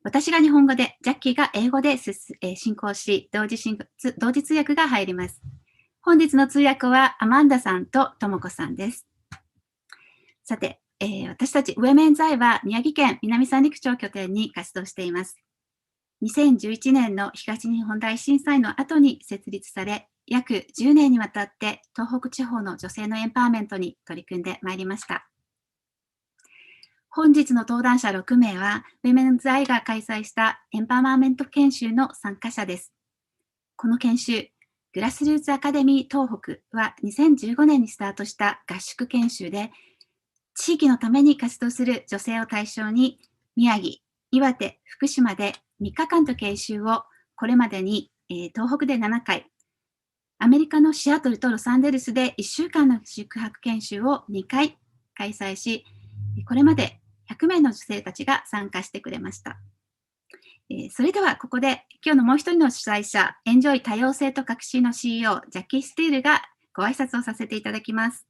私が日本語で、ジャッキーが英語で進行し、同時通訳が入ります。本日の通訳はアマンダさんとともこさんです。さて、私たちウェメンズアイは宮城県南三陸町拠点に活動しています。2011年の東日本大震災の後に設立され、約10年にわたって東北地方の女性のエンパワーメントに取り組んでまいりました。本日の登壇者6名は、ウェメンズアイが開催したエンパワーメント研修の参加者です。この研修、グラスルーツアカデミー東北は2015年にスタートした合宿研修で、地域のために活動する女性を対象に、宮城、岩手、福島で3日間と研修をこれまでに、東北で7回、アメリカのシアトルとロサンゼルスで1週間の宿泊研修を2回開催し、これまで100名の女性たちが参加してくれました。それではここで今日のもう一人の主催者、エンジョイ多様性と革新の CEO、ジャッキー・スティールがご挨拶をさせていただきます。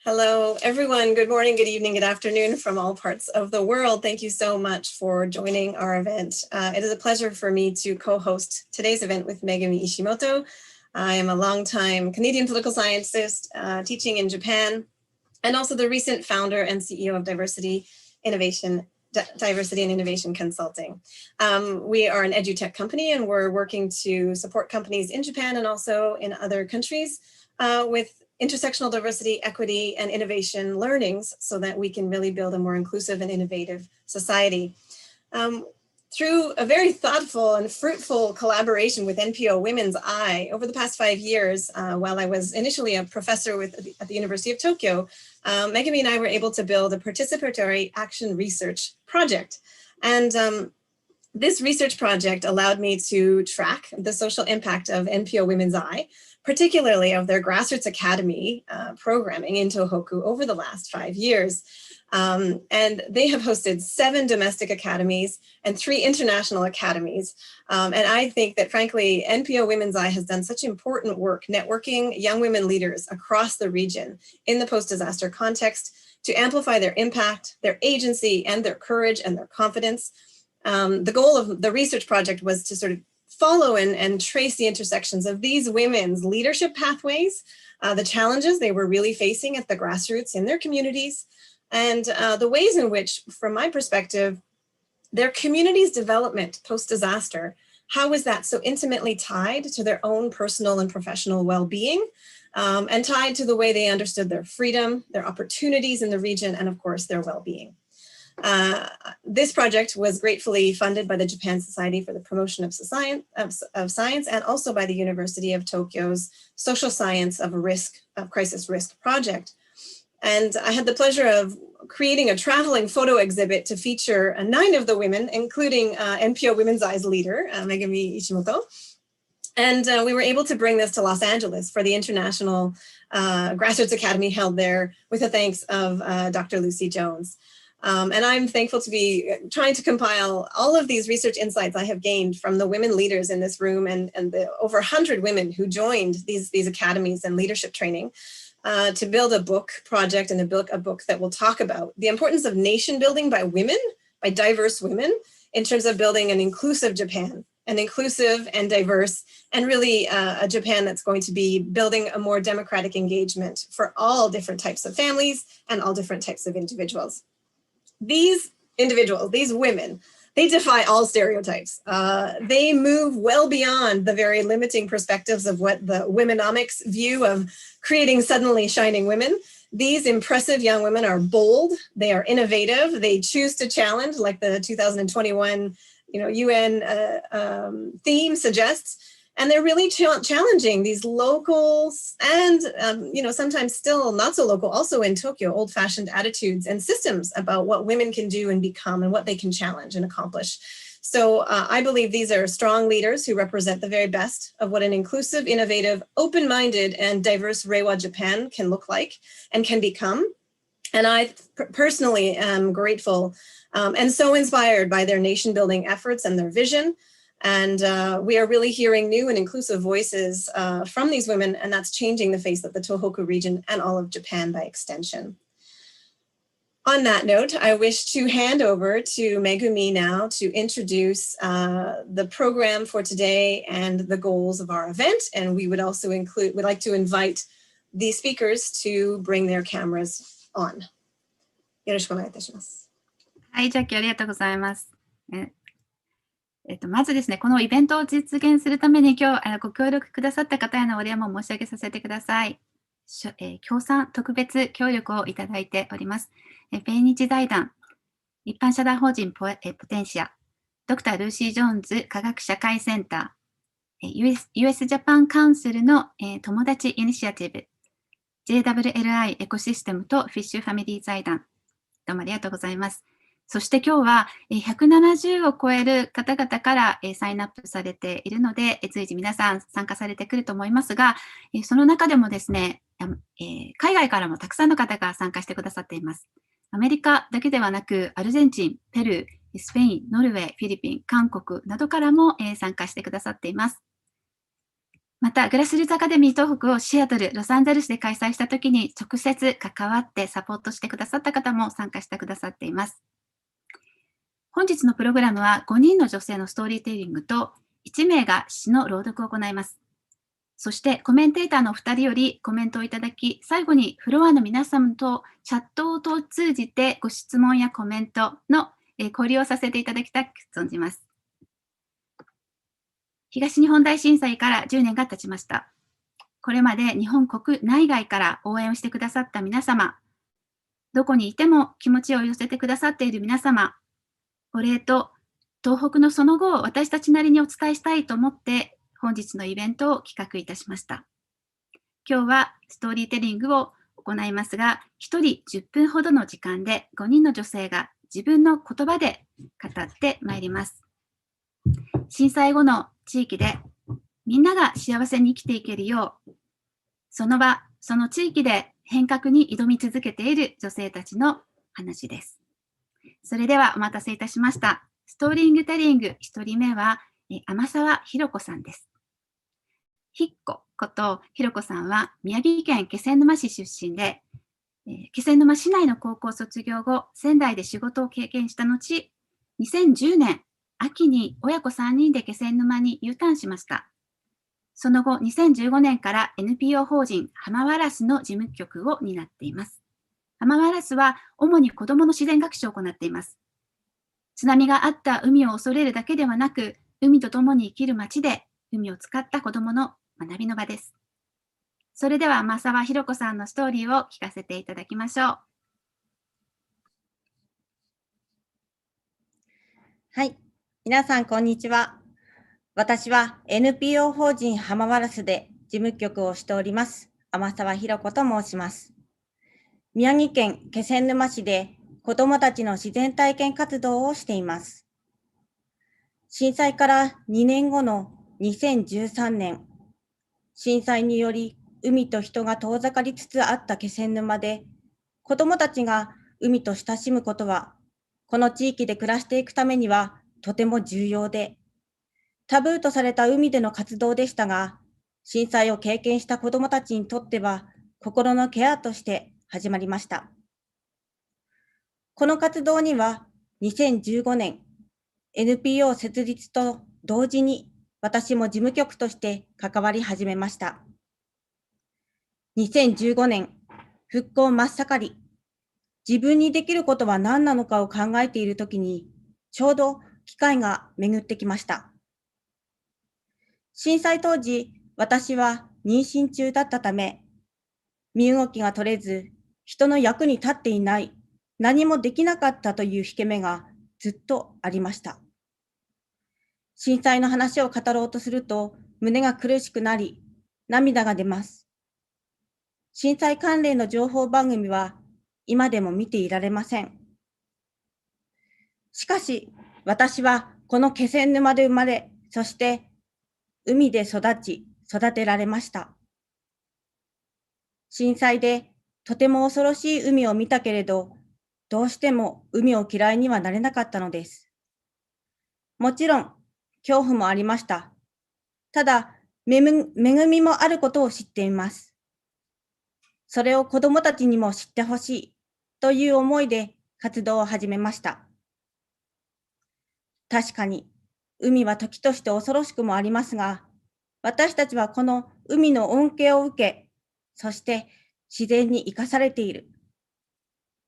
Hello, everyone. Good morning, good evening, good afternoon from all parts of the world. Thank you so much for joining our event. It is a pleasure for me to co-host today's event with Megami Ishimoto. I am a longtime Canadian political scientist teaching in Japan, and also the recent founder and CEO of Diversity and Innovation Consulting. We are an edutech company, and we're working to support companies in Japan and also in other countries with intersectional diversity, equity, and innovation learnings so that we can really build a more inclusive and innovative society. Through a very thoughtful and fruitful collaboration with NPO Women's Eye over the past 5 years, while I was initially a professor at the University of Tokyo, Megami and I were able to build a participatory action research project. And this research project allowed me to track the social impact of NPO Women's Eye, particularly of their grassroots academy programming in Tohoku over the last 5 years. And they have hosted 7 domestic academies and 3 international academies. And I think that, frankly, NPO Women's Eye has done such important work networking young women leaders across the region in the post-disaster context to amplify their impact, their agency, and their courage and their confidence. The goal of the research project was to sort of follow and trace the intersections of these women's leadership pathways, the challenges they were really facing at the grassroots in their communities, and the ways in which, from my perspective, their community's development post-disaster, how is that so intimately tied to their own personal and professional well-being, and tied to the way they understood their freedom, their opportunities in the region, and of course, their well-being. This project was gratefully funded by the Japan Society for the Promotion of Science and also by the University of Tokyo's Social Science of Crisis Risk project. And I had the pleasure of creating a traveling photo exhibit to feature 9 of the women, including NPO Women's Eye's leader, Megami Ishimoto. And we were able to bring this to Los Angeles for the International Grassroots Academy held there with the thanks of Dr. Lucy Jones. And I'm thankful to be trying to compile all of these research insights I have gained from the women leaders in this room and the over 100 women who joined these academies and leadership training to build a book project and a book that will talk about the importance of nation building by women, by diverse women, in terms of building an inclusive Japan, an inclusive and diverse, and really a Japan that's going to be building a more democratic engagement for all different types of families and all different types of individuals. These individuals, these women, they defy all stereotypes. They move well beyond the very limiting perspectives of what the womenomics view of creating suddenly shining women. These impressive young women are bold, they are innovative, they choose to challenge, like the 2021 UN theme suggests, and they're really challenging these local and, sometimes still not so local, also in Tokyo, old-fashioned attitudes and systems about what women can do and become and what they can challenge and accomplish. So I believe these are strong leaders who represent the very best of what an inclusive, innovative, open-minded, and diverse Reiwa Japan can look like and can become. And I personally am grateful and so inspired by their nation-building efforts and their vision. And we are really hearing new and inclusive voices from these women, and that's changing the face of the Tohoku region and all of Japan by extension. On that note, I wish to hand over to Megumi now to introduce the program for today and the goals of our event. And we would also we'd like to invite the speakers to bring their cameras on. よろしくお願いいたします。はい、ジャッキーありがとうございます。まずですね、このイベントを実現するために今日ご協力くださった方へのお礼も申し上げさせてください。協賛特別協力をいただいております。米日財団、一般社団法人ポテンシア、ドクター・ルーシー・ジョーンズ科学社会センター、US ジャパンカウンセルの友達イニシアティブ、JWLI エコシステムとフィッシュファミリー財団、どうもありがとうございます。そして今日は170を超える方々からサインアップされているので、随時皆さん参加されてくると思いますが、その中でもですね、海外からもたくさんの方が参加してくださっています。アメリカだけではなく、アルゼンチン、ペルー、スペイン、ノルウェー、フィリピン、韓国などからも参加してくださっています。また、グラスルーツアカデミー東北をシアトル、ロサンゼルスで開催したときに直接関わってサポートしてくださった方も参加してくださっています。本日のプログラムは5人の女性のストーリーテリングと1名が詩の朗読を行います。そしてコメンテーターの2人よりコメントをいただき、最後にフロアの皆様とチャットを通じてご質問やコメントの交流をさせていただきたく存じます。東日本大震災から10年が経ちました。これまで日本国内外から応援をしてくださった皆様、どこにいても気持ちを寄せてくださっている皆様、お礼と東北のその後を私たちなりにお伝えしたいと思って本日のイベントを企画いたしました。今日はストーリーテリングを行いますが、1人10分ほどの時間で5人の女性が自分の言葉で語ってまいります。震災後の地域でみんなが幸せに生きていけるよう、その場、その地域で変革に挑み続けている女性たちの話です。それではお待たせいたしました。ストーリングテリング1人目は天沢ひろ子さんです。ひっこことひろこさんは宮城県気仙沼市出身で、気仙沼市内の高校卒業後、仙台で仕事を経験した後、2010年秋に親子3人で気仙沼に U ターンしました。その後、2015年から NPO 法人浜ワラスの事務局を担っています。浜ワラスは主に子どもの自然学習を行っています。津波があった海を恐れるだけではなく、海と共に生きる街で海を使った子どもの学びの場です。それでは天沢ひろ子さんのストーリーを聞かせていただきましょう。はい、皆さんこんにちは。私は NPO 法人浜ワラスで事務局をしております天沢ひろ子と申します。宮城県気仙沼市で子どもたちの自然体験活動をしています。震災から2年後の2013年、震災により海と人が遠ざかりつつあった気仙沼で、子どもたちが海と親しむことは、この地域で暮らしていくためにはとても重要で、タブーとされた海での活動でしたが、震災を経験した子どもたちにとっては心のケアとして始まりました。この活動には2015年 NPO 設立と同時に私も事務局として関わり始めました。2015年復興真っ盛り、自分にできることは何なのかを考えているときにちょうど機会が巡ってきました。震災当時、私は妊娠中だったため、身動きが取れず、人の役に立っていない、何もできなかったという引け目がずっとありました。震災の話を語ろうとすると、胸が苦しくなり、涙が出ます。震災関連の情報番組は、今でも見ていられません。しかし、私はこの気仙沼で生まれ、そして海で育てられました。震災でとても恐ろしい海を見たけれど、どうしても海を嫌いにはなれなかったのです。もちろん、恐怖もありました。ただ、恵みもあることを知っています。それを子どもたちにも知ってほしいという思いで活動を始めました。確かに、海は時として恐ろしくもありますが、私たちはこの海の恩恵を受け、そして自然に生かされている。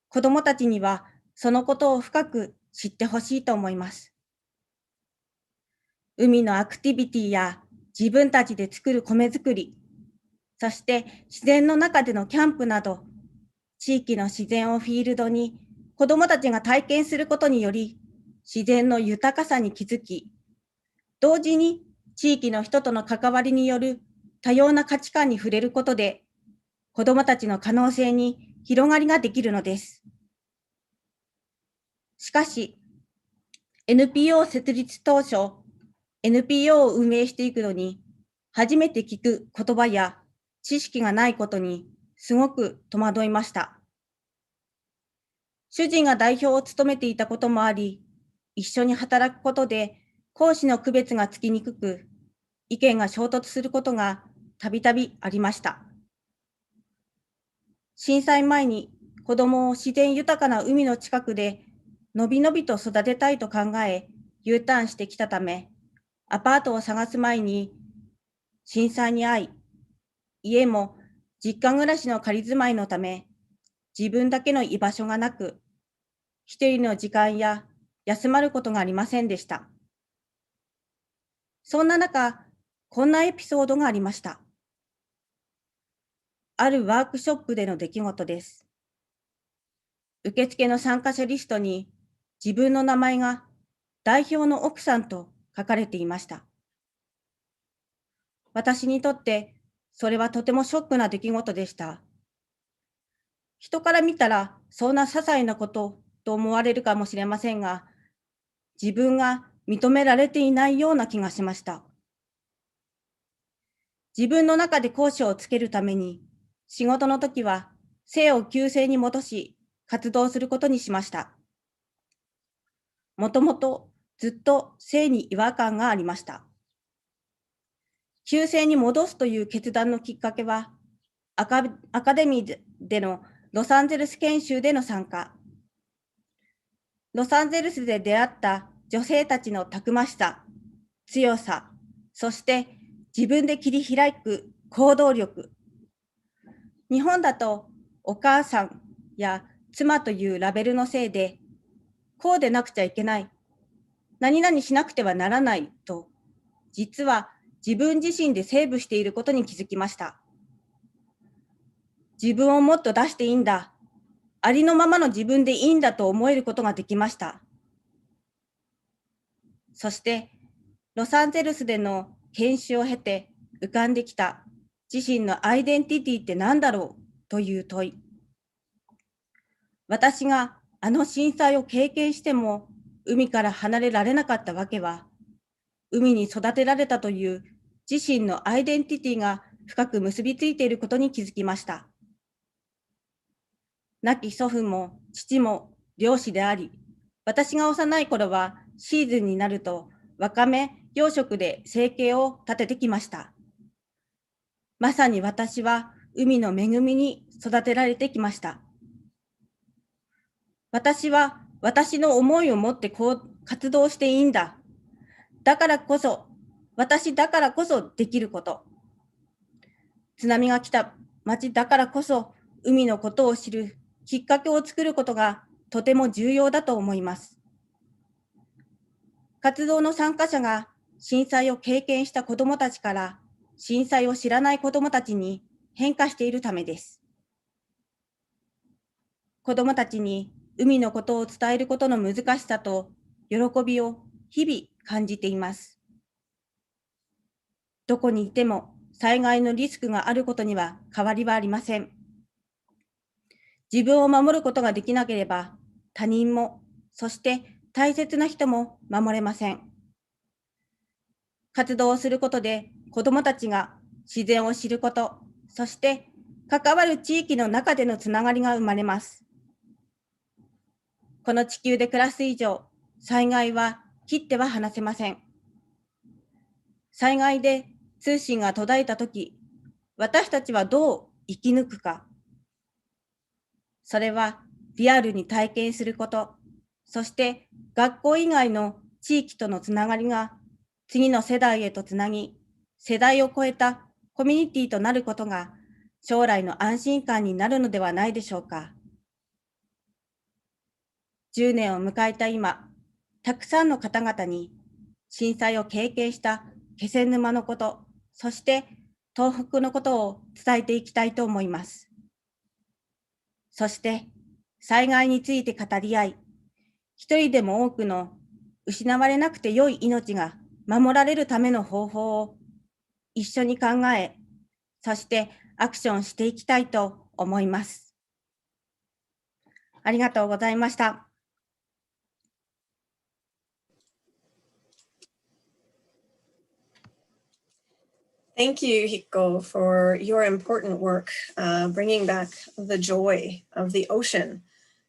子どもたちにはそのことを深く知ってほしいと思います。海のアクティビティや自分たちで作る米作り、そして自然の中でのキャンプなど、地域の自然をフィールドに子どもたちが体験することにより、自然の豊かさに気づき、同時に地域の人との関わりによる多様な価値観に触れることで、子どもたちの可能性に広がりができるのです。しかし、NPO 設立当初、NPO を運営していくのに、初めて聞く言葉や知識がないことにすごく戸惑いました。主人が代表を務めていたこともあり、一緒に働くことで講師の区別がつきにくく、意見が衝突することがたびたびありました。震災前に子どもを自然豊かな海の近くでのびのびと育てたいと考え、U ターンしてきたため、アパートを探す前に震災に遭い、家も実家暮らしの仮住まいのため、自分だけの居場所がなく、一人の時間や休まることがありませんでした。そんな中、こんなエピソードがありました。あるワークショップでの出来事です。受付の参加者リストに自分の名前が代表の奥さんと書かれていました。私にとってそれはとてもショックな出来事でした。人から見たらそんな些細なことと思われるかもしれませんが、自分が認められていないような気がしました。自分の中で講師をつけるために、仕事の時は性を旧姓に戻し、活動することにしました。もともとずっと性に違和感がありました。旧姓に戻すという決断のきっかけは、アカデミーでのロサンゼルス研修での参加。ロサンゼルスで出会った女性たちのたくましさ、強さ、そして自分で切り開く行動力。日本だとお母さんや妻というラベルのせいで、こうでなくちゃいけない、何々しなくてはならないと、実は自分自身でセーブしていることに気づきました。自分をもっと出していいんだ、ありのままの自分でいいんだと思えることができました。そして、ロサンゼルスでの研修を経て浮かんできた自身のアイデンティティって何だろうという問い。私があの震災を経験しても海から離れられなかったわけは、海に育てられたという自身のアイデンティティが深く結びついていることに気づきました。亡き祖父も父も漁師であり、私が幼い頃はシーズンになるとわかめ養殖で生計を立ててきました。まさに私は海の恵みに育てられてきました。私は私の思いを持ってこう活動していいんだ。だからこそ、私だからこそできること。津波が来た町だからこそ海のことを知るきっかけを作ることがとても重要だと思います。活動の参加者が震災を経験した子どもたちから震災を知らない子どもたちに変化しているためです。子どもたちに海のことを伝えることの難しさと喜びを日々感じています。どこにいても災害のリスクがあることには変わりはありません。自分を守ることができなければ他人も、そして大切な人も守れません。活動をすることで子どもたちが自然を知ること、そして関わる地域の中でのつながりが生まれます。この地球で暮らす以上、災害は切っては離せません。災害で通信が途絶えたとき、私たちはどう生き抜くか。それはリアルに体験すること、そして学校以外の地域とのつながりが次の世代へとつなぎ、世代を超えたコミュニティとなることが将来の安心感になるのではないでしょうか。10年を迎えた今、たくさんの方々に震災を経験した気仙沼のこと、そして東北のことを伝えていきたいと思います。そして災害について語り合い、一人でも多くの失われなくて良い命が守られるための方法を一緒に考え、そしてアクションしていきたいと思います。ありがとうございました。Thank you, Hiko, for your important work, bringing back the joy of the ocean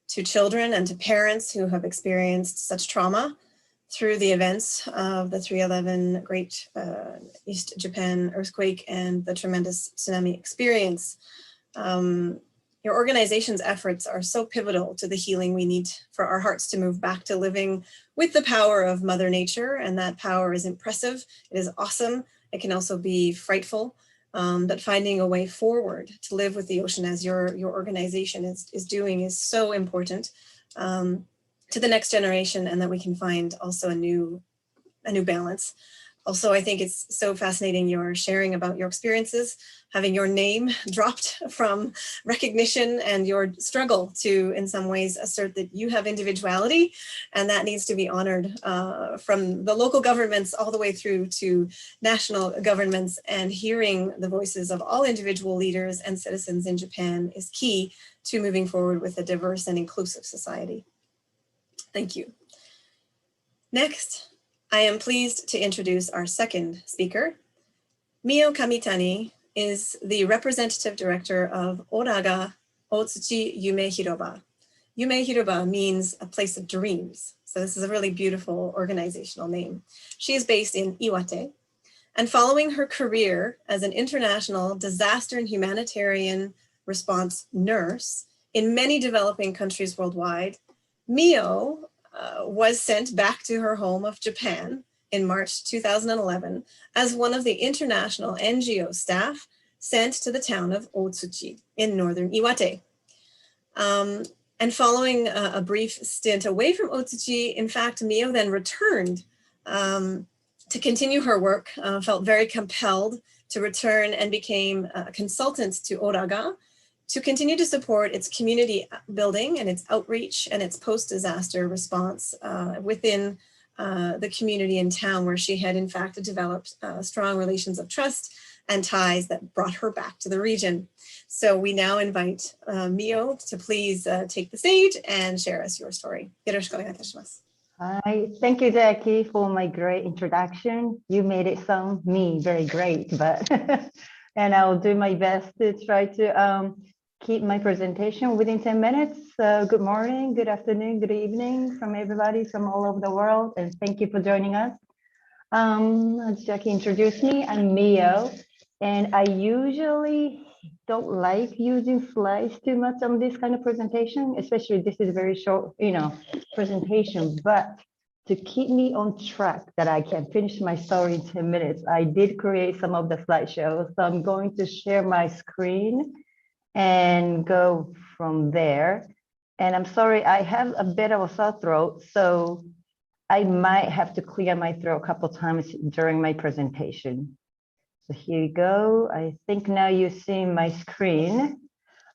to children and to parents who have experienced such trauma through the events of the 3/11 Great East Japan earthquake and the tremendous tsunami experience. Your organization's efforts are so pivotal to the healing we need for our hearts to move back to living with the power of Mother Nature, and that power is impressive, it is awesome. It can also be frightful, but finding a way forward to live with the ocean as your organization is doing is so important to the next generation, and that we can find also a new balance. Also, I think it's so fascinating your sharing about your experiences, having your name dropped from recognition and your struggle to, in some ways, assert that you have individuality, and that needs to be honored from the local governments all the way through to national governments. And hearing the voices of all individual leaders and citizens in Japan is key to moving forward with a diverse and inclusive society. Thank you. Next, I am pleased to introduce our second speaker. Mio Kamitani is the representative director of Oraga Otsuchi Yume Hiroba. Yume Hiroba means a place of dreams. So this is a really beautiful organizational name. She is based in Iwate, and following her career as an international disaster and humanitarian response nurse in many developing countries worldwide, Mio was sent back to her home of Japan in March 2011 as one of the international NGO staff sent to the town of Otsuchi in northern Iwate. And following a brief stint away from Otsuchi, in fact, Mio then returned to continue her work, felt very compelled to return and became a consultant to Oraga to continue to support its community building and its outreach and its post-disaster response within the community in town, where she had in fact developed strong relations of trust and ties that brought her back to the region. So we now invite Mio to please take the stage and share us your story. Yoroshiku onegai itashimasu. Hi, thank you, Jackie, for my great introduction. You made it sound very great, but and I'll do my best to try to keep my presentation within 10 minutes. Good morning, good afternoon, good evening from everybody from all over the world, and thank you for joining us. As Jackie introduced me, I'm Mio, and I usually don't like using slides too much on this kind of presentation, especially this is a very short, presentation, but to keep me on track that I can finish my story in 10 minutes, I did create some of the slideshows. So I'm going to share my screen and go from there. And I'm sorry, I have a bit of a sore throat, so I might have to clear my throat a couple times during my presentation. So here you go. I think now you see my screen.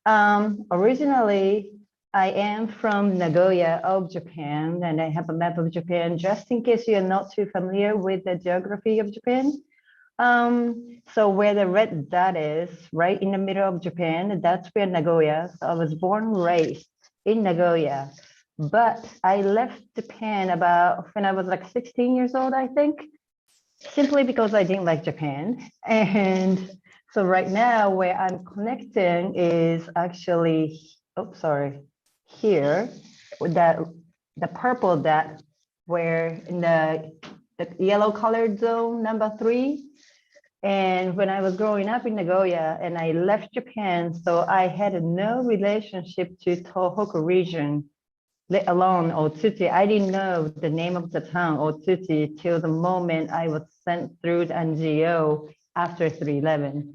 Originally, I am from Nagoya of Japan, and I have a map of Japan just in case you're not too familiar with the geography of Japan. So where the red dot is, right in the middle of Japan, that's where Nagoya. So I was born and raised in Nagoya, but I left Japan about when I was like 16 years old, I think, simply because I didn't like Japan. And so right now where I'm connecting is actually, here, with that the purple dot, where in the yellow colored zone number 3. And when I was growing up in Nagoya and I left Japan, so I had no relationship to Tohoku region, let alone Otsuchi. I didn't know the name of the town, Otsuchi, till the moment I was sent through the NGO after 3/11.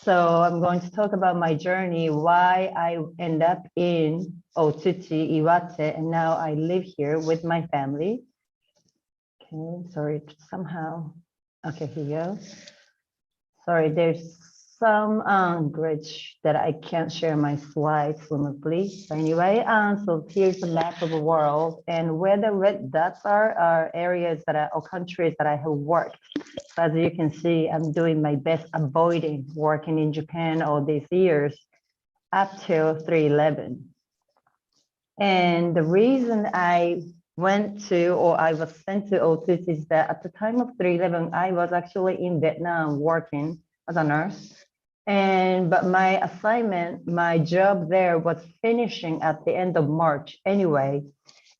So I'm going to talk about my journey, why I end up in Otsuchi, Iwate, and now I live here with my family. Okay, sorry, somehow. Okay, here you go. Sorry, there's some glitch that I can't share my slides fluently. So anyway, so here's the map of the world, and where the red dots are areas that or countries that I have worked. So as you can see, I'm doing my best avoiding working in Japan all these years up till 3/11. And the reason I went to, or I was sent to Otis is that at the time of 3/11, I was actually in Vietnam working as a nurse. But my assignment, my job there was finishing at the end of March anyway.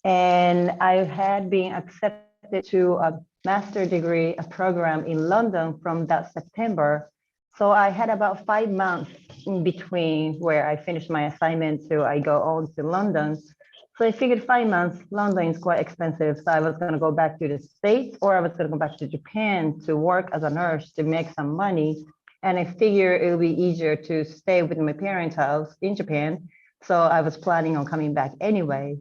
And I had been accepted to a master degree program in London from that September. So I had about 5 months in between where I finished my assignment till I go on to London. So I figured 5 months, London is quite expensive. So I was going to go back to the States, or I was going to go back to Japan to work as a nurse to make some money. And I figured it would be easier to stay with my parents' house in Japan. So I was planning on coming back anyway.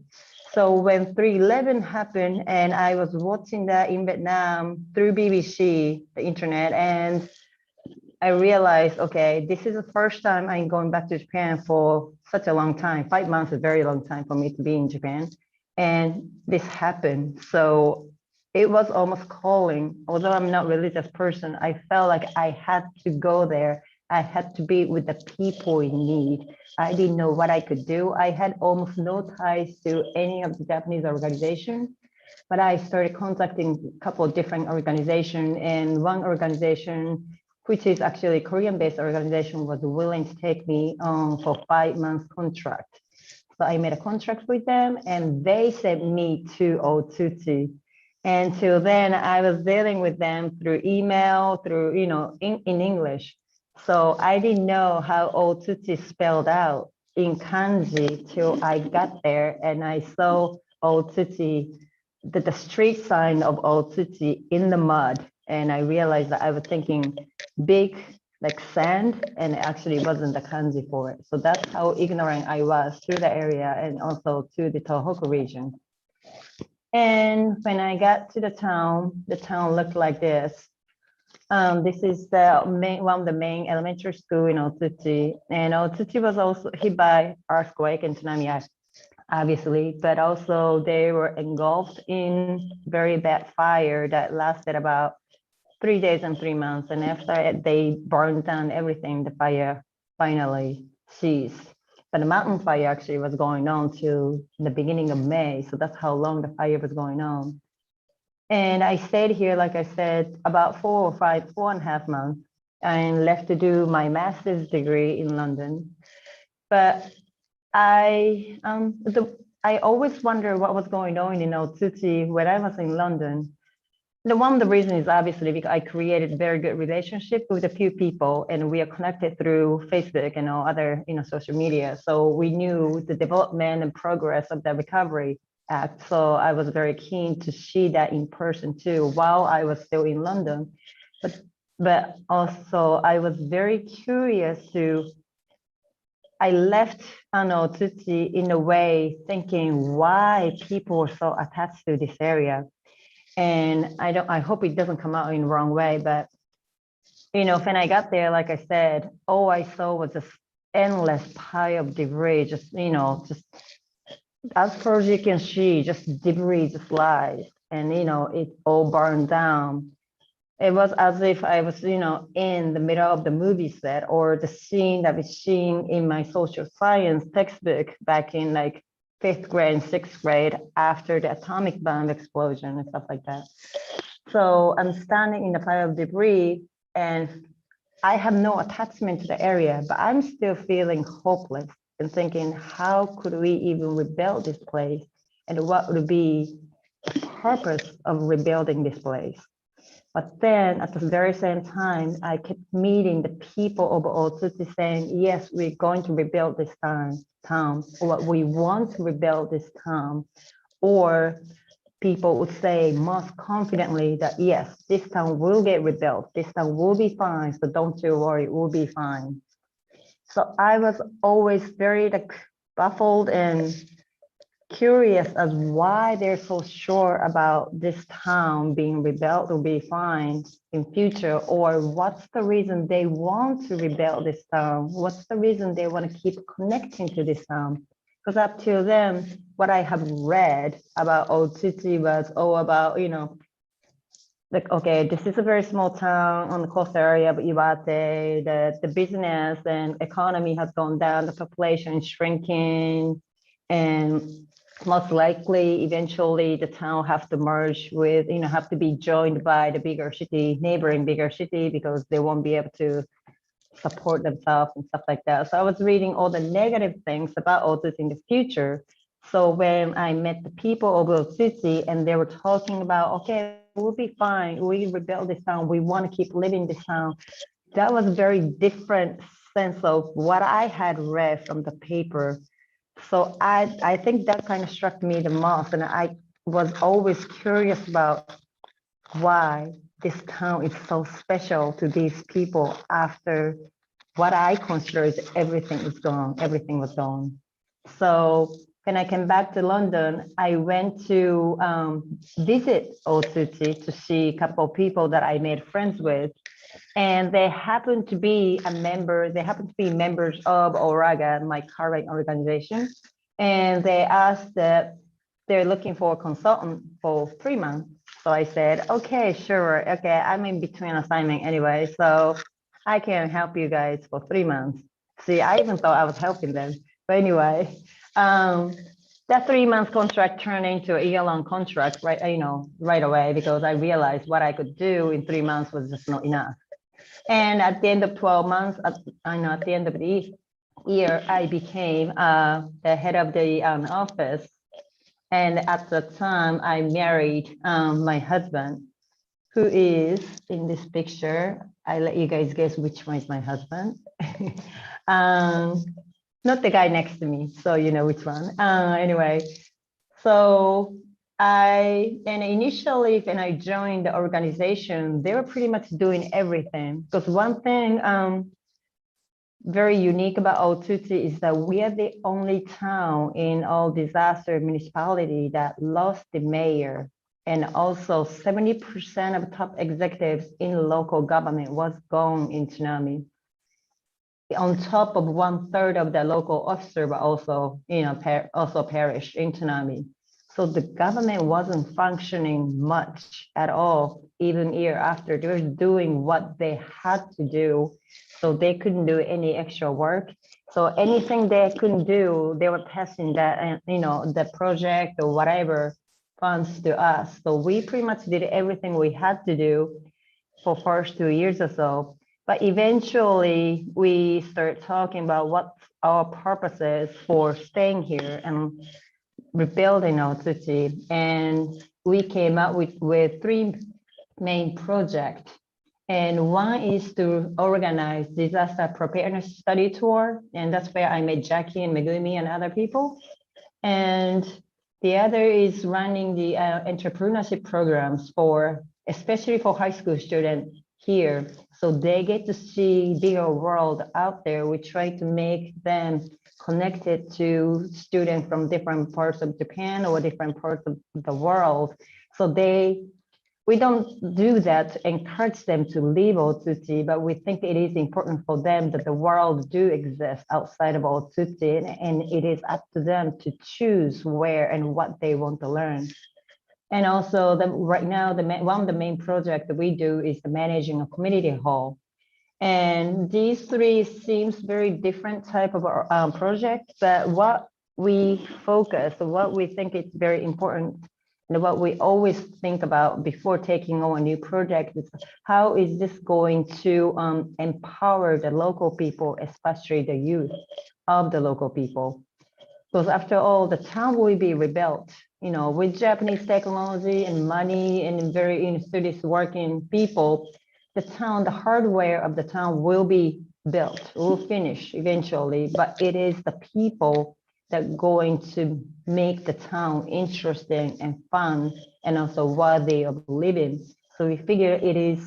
So when 3/11 happened and I was watching that in Vietnam through BBC, the internet, and I realized, okay, this is the first time I'm going back to Japan for such a long time. 5 months is a very long time for me to be in Japan. And this happened. So it was almost calling. Although I'm not a religious person, I felt like I had to go there. I had to be with the people in need. I didn't know what I could do. I had almost no ties to any of the Japanese organizations, but I started contacting a couple of different organizations, and one organization, which is actually a Korean-based organization, was willing to take me on for 5 months contract. So I made a contract with them and they sent me to Otsuchi. And till then I was dealing with them through email, through, in English. So I didn't know how Otsuchi spelled out in kanji till I got there and I saw Otsuchi, the street sign of Otsuchi in the mud. And I realized that I was thinking big, like sand, and it actually wasn't the kanji for it. So that's how ignorant I was to the area and also to the Tohoku region. And when I got to the town looked like this. This is one of the main elementary school in Otsuchi. And Otsuchi was also hit by earthquake and tsunami, obviously, but also they were engulfed in very bad fire that lasted about 3 days and 3 months. And after they burned down everything, the fire finally ceased. But the mountain fire actually was going on till the beginning of May. So that's how long the fire was going on. And I stayed here, like I said, about 4.5 months and left to do my master's degree in London. But I always wonder what was going on in Otsuchi when I was in London. One of the reasons is obviously because I created a very good relationship with a few people and we are connected through Facebook and all other social media. So we knew the development and progress of the Recovery Act. So I was very keen to see that in person too while I was still in London. But also I was very curious I left Otsuchi in a way thinking why people are so attached to this area. And I hope it doesn't come out in the wrong way, but when I got there, like I said, all I saw was this endless pile of debris, just as far as you can see, just debris just lies, and it all burned down. It was as if I was, in the middle of the movie set or the scene that was seen in my social science textbook back in like 5th grade and 6th grade after the atomic bomb explosion and stuff like that. So I'm standing in the pile of debris and I have no attachment to the area, but I'm still feeling hopeless and thinking, how could we even rebuild this place? And what would be the purpose of rebuilding this place? But then at the very same time, I kept meeting the people of Otsuchi saying, yes, we're going to rebuild this town, or we want to rebuild this town. Or people would say most confidently that, yes, this town will get rebuilt. This town will be fine. So don't you worry, it will be fine. So I was always very baffled and curious as why they're so sure about this town being rebuilt will be fine in future, or what's the reason they want to rebuild this town? What's the reason they want to keep connecting to this town? Because up till then, what I have read about Otsuchi was all about, like, okay, this is a very small town on the coast area of Iwate, the business and economy has gone down, the population is shrinking, and most likely eventually the town have to merge with, have to be joined by the bigger city, neighboring bigger city, because they won't be able to support themselves and stuff like that. So I was reading all the negative things about Otsuchi in the future. So when I met the people of Otsuchi and they were talking about, okay, we'll be fine, we rebuild this town, we want to keep living this town, that was a very different sense of what I had read from the paper. So I think that kind of struck me the most. And I was always curious about why this town is so special to these people after what I consider is everything is gone, everything was gone. So when I came back to London, I went to visit Otsuchi to see a couple of people that I made friends with. And they happen to be members of Oraga, my current organization. And they asked that they're looking for a consultant for 3 months. So I said, okay, sure. Okay, I'm in between assignment anyway, so I can help you guys for 3 months. See, I even thought I was helping them. But anyway, that 3 month contract turned into a year-long contract, right away, because I realized what I could do in 3 months was just not enough. And at the end of 12 months, at the end of the year, I became the head of the office. And at the time, I married my husband, who is in this picture. I let you guys guess which one is my husband. Not the guy next to me, so you know which one. Anyway, so initially when I joined the organization, they were pretty much doing everything. Because one thing very unique about Otsuchi is that we are the only town in all disaster municipality that lost the mayor, and also 70% of top executives in local government was gone in tsunami. On top of 1/3 of the local officer, but also, also perished in tsunami. So the government wasn't functioning much at all, even year after. They were doing what they had to do. So they couldn't do any extra work. So anything they couldn't do, they were passing that, the project or whatever funds to us. So we pretty much did everything we had to do for first 2 years or so. But eventually we start talking about what our purpose is for staying here and rebuilding Otsuchi. And we came up with 3 main projects. And one is to organize disaster preparedness study tour. And that's where I met Jackie and Megumi and other people. And the other is running the entrepreneurship programs especially for high school students here. So they get to see bigger world out there. We try to make them connected to students from different parts of Japan or different parts of the world. So we don't do that to encourage them to leave Otsuchi, but we think it is important for them that the world do exist outside of Otsuchi, and it is up to them to choose where and what they want to learn. And also right now, one of the main projects that we do is the managing a community hall. And these 3 seems very different type of project, but what we focus, what we think is very important, and what we always think about before taking on a new project is how is this going to empower the local people, especially the youth of the local people. Because after all, the town will be rebuilt. with Japanese technology and money and very studious working people, the hardware of the town will be built, will finish eventually, but it is the people that are going to make the town interesting and fun and also worthy of living. So we figure it is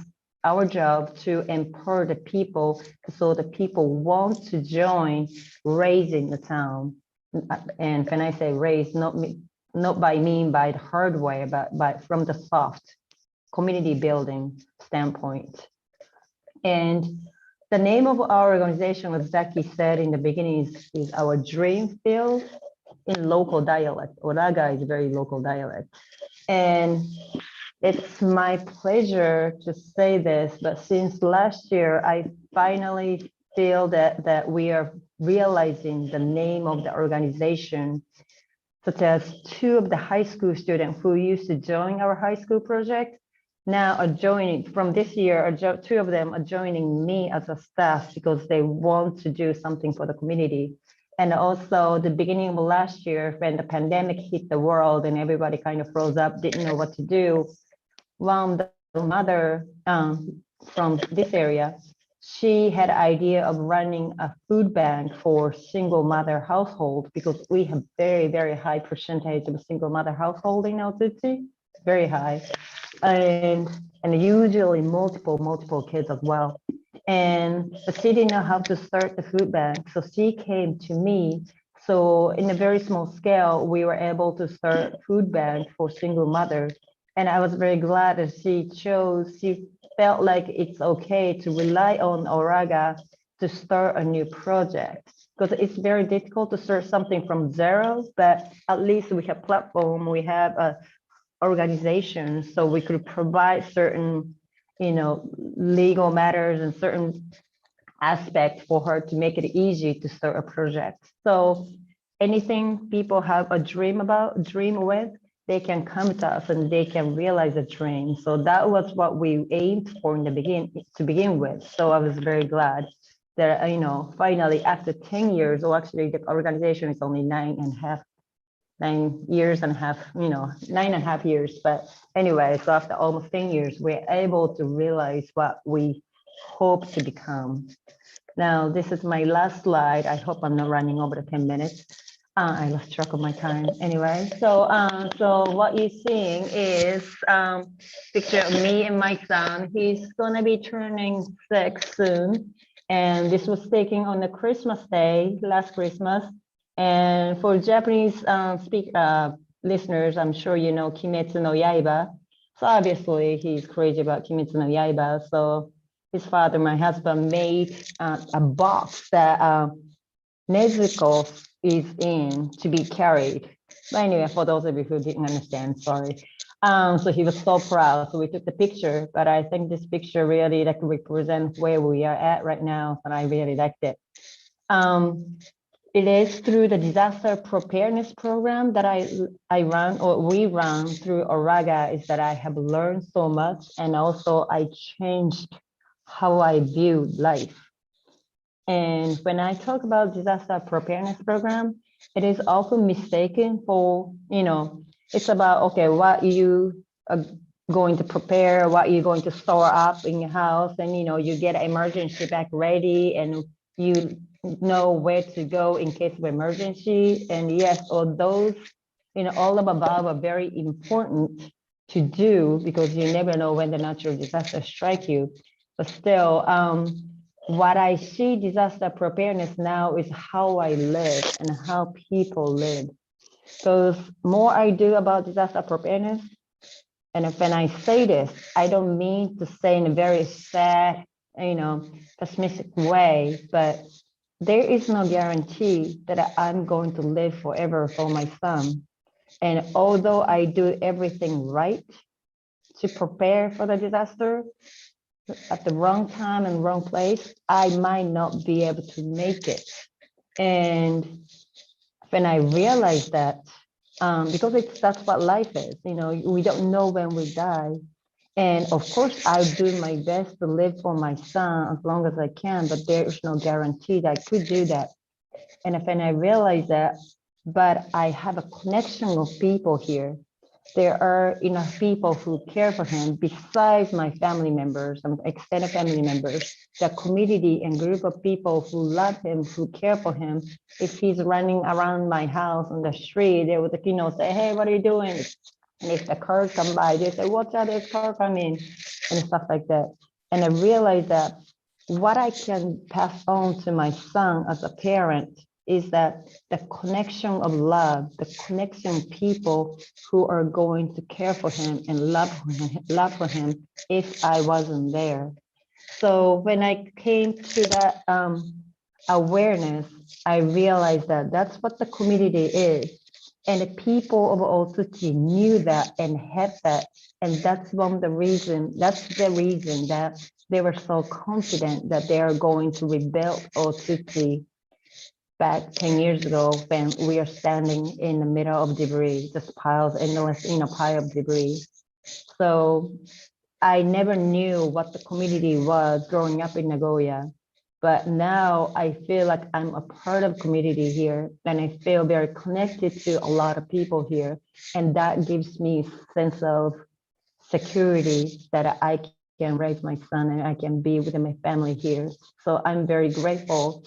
our job to empower the people so the people want to join raising the town. And when I say raise, not by the hardware, but from the soft community building standpoint. And the name of our organization, as Zaki said in the beginning, is our dream field in local dialect. Oraga is very local dialect. And it's my pleasure to say this, but since last year, I finally feel that we are realizing the name of the organization, such as 2 of the high school students who used to join our high school project now are joining from this year. 2 of them are joining me as a staff because they want to do something for the community. And also the beginning of last year, when the pandemic hit the world and everybody kind of froze up, didn't know what to do. One of the mother from this area, she had an idea of running a food bank for single mother household because we have very, very high percentage of single mother household in El Tutti, very high. And usually multiple kids as well. And she didn't know how to start the food bank. So she came to me. So in a very small scale, we were able to start food bank for single mothers. And I was very glad that she felt like it's okay to rely on Oraga to start a new project, because it's very difficult to start something from zero, but at least we have platform, we have a organization, so we could provide certain, legal matters and certain aspects for her to make it easy to start a project. So anything people have a dream with, they can come to us and they can realize a dream. So that was what we aimed for in the to begin with. So I was very glad that, finally after 10 years, or actually the organization is only 9 years and a half, 9.5 years. But anyway, so after almost 10 years, we're able to realize what we hope to become. Now, this is my last slide. I hope I'm not running over the 10 minutes. I lost track of my time. Anyway, so what you're seeing is picture of me and my son. He's gonna be turning 6 soon, and this was taken on the Christmas day, last Christmas. And for Japanese listeners, I'm sure you know Kimetsu no Yaiba. So obviously he's crazy about Kimetsu no Yaiba. So his father, my husband, made a box that Nezuko is in to be carried. But anyway, for those of you who didn't understand, sorry. So he was so proud. So we took the picture, but I think this picture really represents where we are at right now, and I really liked it. It is through the disaster preparedness program that I run, or we run through Oraga, is that I have learned so much, and also I changed how I view life. And when I talk about disaster preparedness program, it is often mistaken for, it's about, okay, what you are going to prepare, what you're going to store up in your house, and, you get an emergency bag ready, and you know where to go in case of emergency. And yes, all those, all of above are very important to do because you never know when the natural disaster strike you. But still, what I see disaster preparedness now is how I live and how people live. So more I do about disaster preparedness, and when I say this, I don't mean to say in a very sad, pessimistic way, but there is no guarantee that I'm going to live forever for my son. And although I do everything right to prepare for the disaster, at the wrong time and wrong place, I might not be able to make it. And when I realized that, because that's what life is, we don't know when we die. And of course, I'll do my best to live for my son as long as I can, but there is no guarantee that I could do that. And when I realized that, but I have a connection of people here. There are enough people who care for him besides my family members, some extended family members, the community and group of people who love him, who care for him. If he's running around my house on the street, they would, say, hey, what are you doing? And if the cars come by, they say, watch out, there's car coming, and stuff like that. And I realized that what I can pass on to my son as a parent is that the connection of love, the connection of people who are going to care for him and love for him if I wasn't there. So when I came to that awareness, I realized that that's what the community is. And the people of Otsuchi knew that and had that. And that's the reason that they were so confident that they are going to rebuild Otsuchi back 10 years ago when we are standing in the middle of debris, just piles, endless, pile of debris. So I never knew what the community was growing up in Nagoya, but now I feel like I'm a part of community here, and I feel very connected to a lot of people here, and that gives me a sense of security that I can raise my son and I can be with my family here. So I'm very grateful.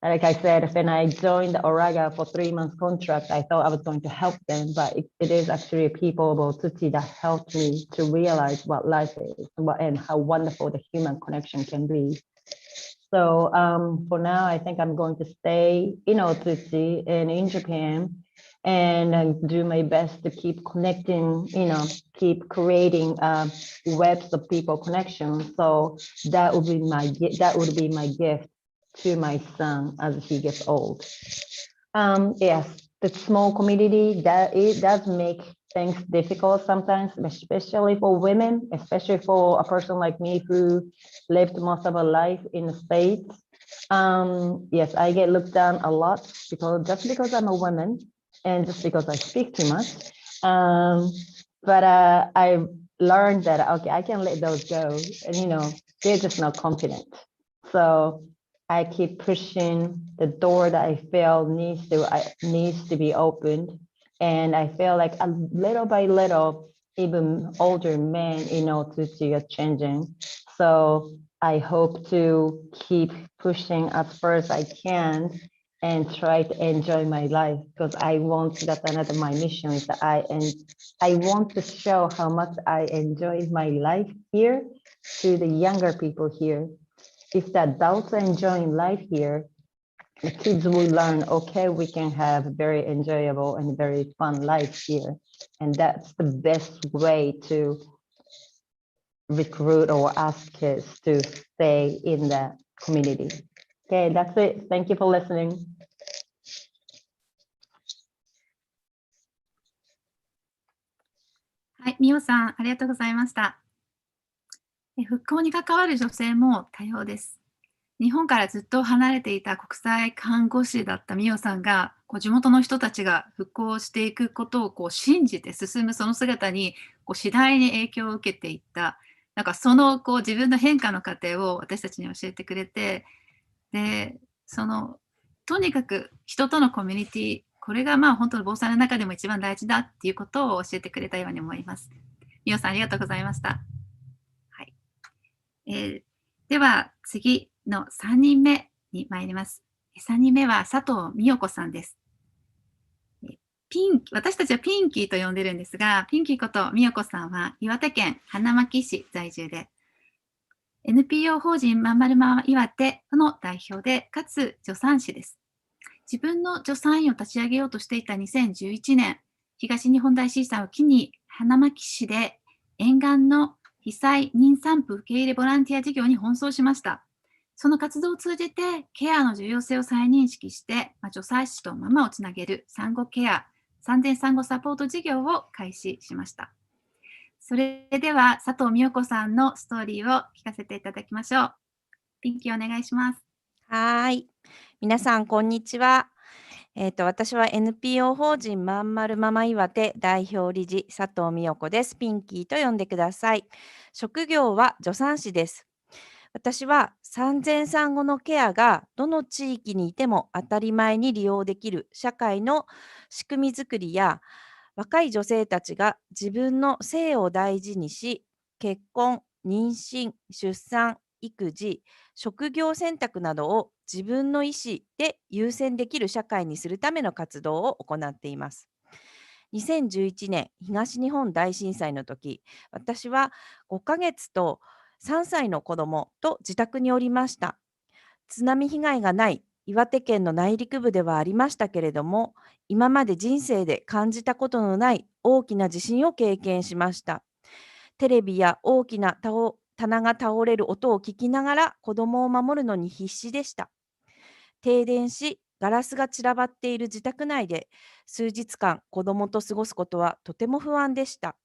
Like I said, when I joined Oraga for 3 months contract, I thought I was going to help them, but it is actually people of Otsuchi that helped me to realize what life is and how wonderful the human connection can be. So for now, I think I'm going to stay in Otsuchi and in Japan and do my best to keep connecting, keep creating webs of people connection. So that would be my gift to my son as he gets old. Yes, the small community, that it does make things difficult sometimes, especially for women, especially for a person like me who lived most of her life in the States. Yes, I get looked down a lot because I'm a woman and just because I speak too much. But I learned that, okay, I can let those go. And, they're just not confident. So I keep pushing the door that I feel needs to be opened. And I feel like a little by little, even older men, to see it changing. So I hope to keep pushing as far as I can and try to enjoy my life, because that's another my mission is that I want to show how much I enjoy my life here to the younger people here. If the adults are enjoying life here, the kids will learn, okay, we can have a very enjoyable and very fun life here. And that's the best way to recruit or ask kids to stay in the community. Okay, that's it. Thank you for listening. はい、みおさん、ありがとうございました。復興に関わる女性も多様です。日本からずっと離れていた国際看護師だったみおさんが、地元の人たちが復興していくことを信じて進むその姿に次第に影響を受けていった。なんかその自分の変化の過程を私たちに教えてくれて、で、とにかく人とのコミュニティ、これが本当に防災の中でも一番大事だっていうことを教えてくれたように思います。みおさん、ありがとうございました。はい。では次の3人目に参ります。3人目は佐藤美代子さんです。私たちはピンキーと呼んでるんですが、ピンキーこと美代子さんは岩手県花巻市在住で、NPO 法人まんまるま岩手の代表で、かつ助産師です。自分の助産院を立ち上げようとしていた2011年、東日本大震災を機に花巻市で沿岸の被災妊産婦受け入れボランティア事業に奔走しました。その活動を通じてケアの重要性を再認識して、助産師とママをつなげる産後ケア、産前産後サポート事業を開始しました。それでは佐藤美代子さんのストーリーを聞かせていただきましょう。ピンキーお願いします。はい。皆さん、こんにちは。私は NPO 法人まんまるママ岩手代表理事佐藤美代子です。ピンキーと呼んでください。職業は助産師です。私は産前産後のケアがどの地域にいても当たり前に利用できる社会の仕組みづくりや、若い女性たちが自分の性を大事にし、結婚、妊娠、出産、育児、職業選択などを自分の意思で優先できる社会にするための活動を行っています。2011年東日本大震災の時、私は5ヶ月と3歳の子供と自宅におりました。津波被害がない岩手県の内陸部ではありましたけれども、今まで人生で感じたことのない大きな地震を経験しました。テレビや大きな棚が倒れる音を聞きながら子供を守るのに必死でした。停電し、ガラスが散らばっている自宅内で数日間子供と過ごすことはとても不安でした。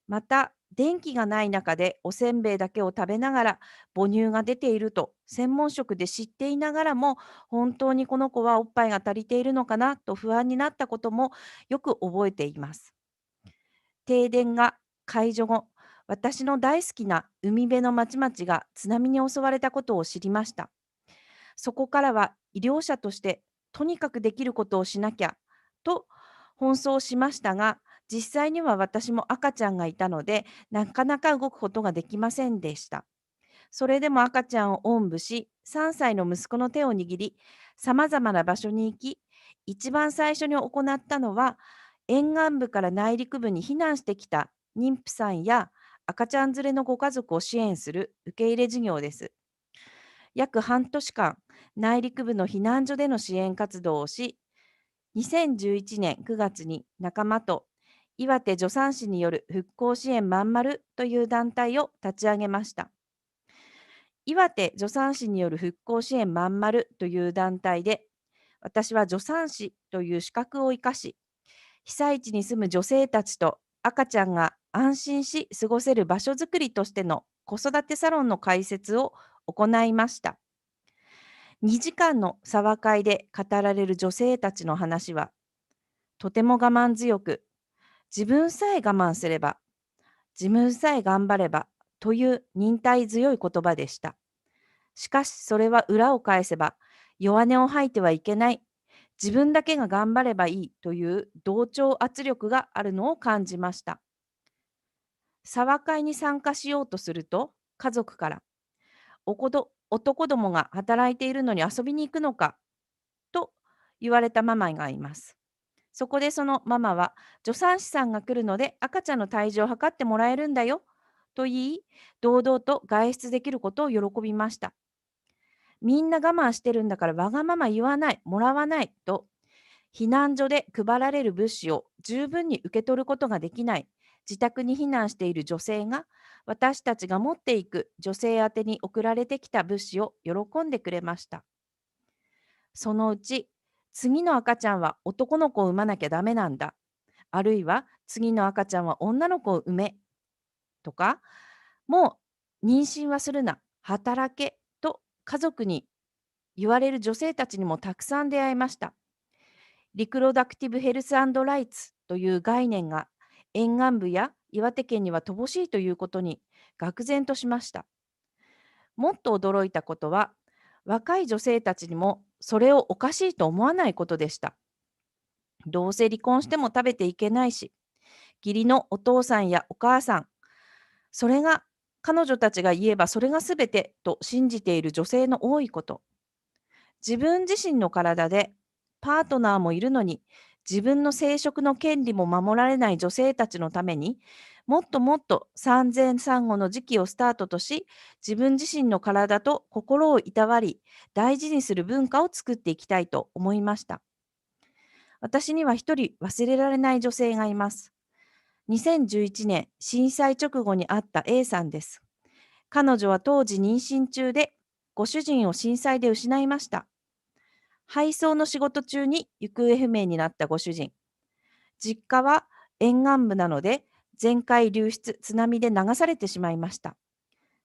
また、電気がない中でおせんべいだけを食べながら母乳が出ていると専門職で知っていながらも、本当にこの子はおっぱいが足りているのかなと不安になったこともよく覚えています。停電が解除後、私の大好きな海辺の町々が津波に襲われたことを知りました。そこからは医療者としてとにかくできることをしなきゃと奔走しましたが、実際には私も赤ちゃんがいたので、なかなか動くことができませんでした。それでも赤ちゃんをおんぶし、3歳の息子の手を握り、さまざまな場所に行き、一番最初に行ったのは、沿岸部から内陸部に避難してきた妊婦さんや赤ちゃん連れのご家族を支援する受け入れ事業です。約半年間、内陸部の避難所での支援活動をし、2011年9月に仲間と岩手助産師による復興支援まんまるという団体を立ち上げました。岩手助産師による復興支援まんまるという団体で、私は助産師という資格を生かし、被災地に住む女性たちと赤ちゃんが安心し過ごせる場所づくりとしての子育てサロンの開設を行いました。2時間の茶話会で語られる女性たちの話は、とても我慢強く、自分さえ我慢すれば、自分さえ頑張ればという忍耐強い言葉でした。しかしそれは裏を返せば、弱音を吐いてはいけない、自分だけが頑張ればいいという同調圧力があるのを感じました。茶話会に参加しようとすると、家族から、男どもが働いているのに遊びに行くのかと言われたママがいます。そこでそのママは、助産師さんが来るので赤ちゃんの体重を測ってもらえるんだよと言い、堂々と外出できることを喜びました。みんな我慢してるんだからわがまま言わない、もらわないと、避難所で配られる物資を十分に受け取ることができない自宅に避難している女性が、私たちが持っていく女性宛てに送られてきた物資を喜んでくれました。そのうち、次の赤ちゃんは男の子を産まなきゃダメなんだ。あるいは次の赤ちゃんは女の子を産め。とか、もう妊娠はするな、働けと家族に言われる女性たちにもたくさん出会いました。リプロダクティブヘルス&ライツという概念が沿岸部や岩手県には乏しいということに愕然としました。もっと驚いたことは、若い女性たちにもそれをおかしいと思わないことでした。どうせ離婚しても食べていけないし、義理のお父さんやお母さん、それが彼女たちが言えばそれがすべてと信じている女性の多いこと。自分自身の体でパートナーもいるのに、自分の生殖の権利も守られない女性たちのために、もっともっと産前産後の時期をスタートとし、自分自身の体と心をいたわり、大事にする文化を作っていきたいと思いました。私には一人忘れられない女性がいます。2011年震災直後に会った A さんです。彼女は当時妊娠中で、ご主人を震災で失いました。配送の仕事中に行方不明になったご主人。実家は沿岸部なので、全壊流出、津波で流されてしまいました。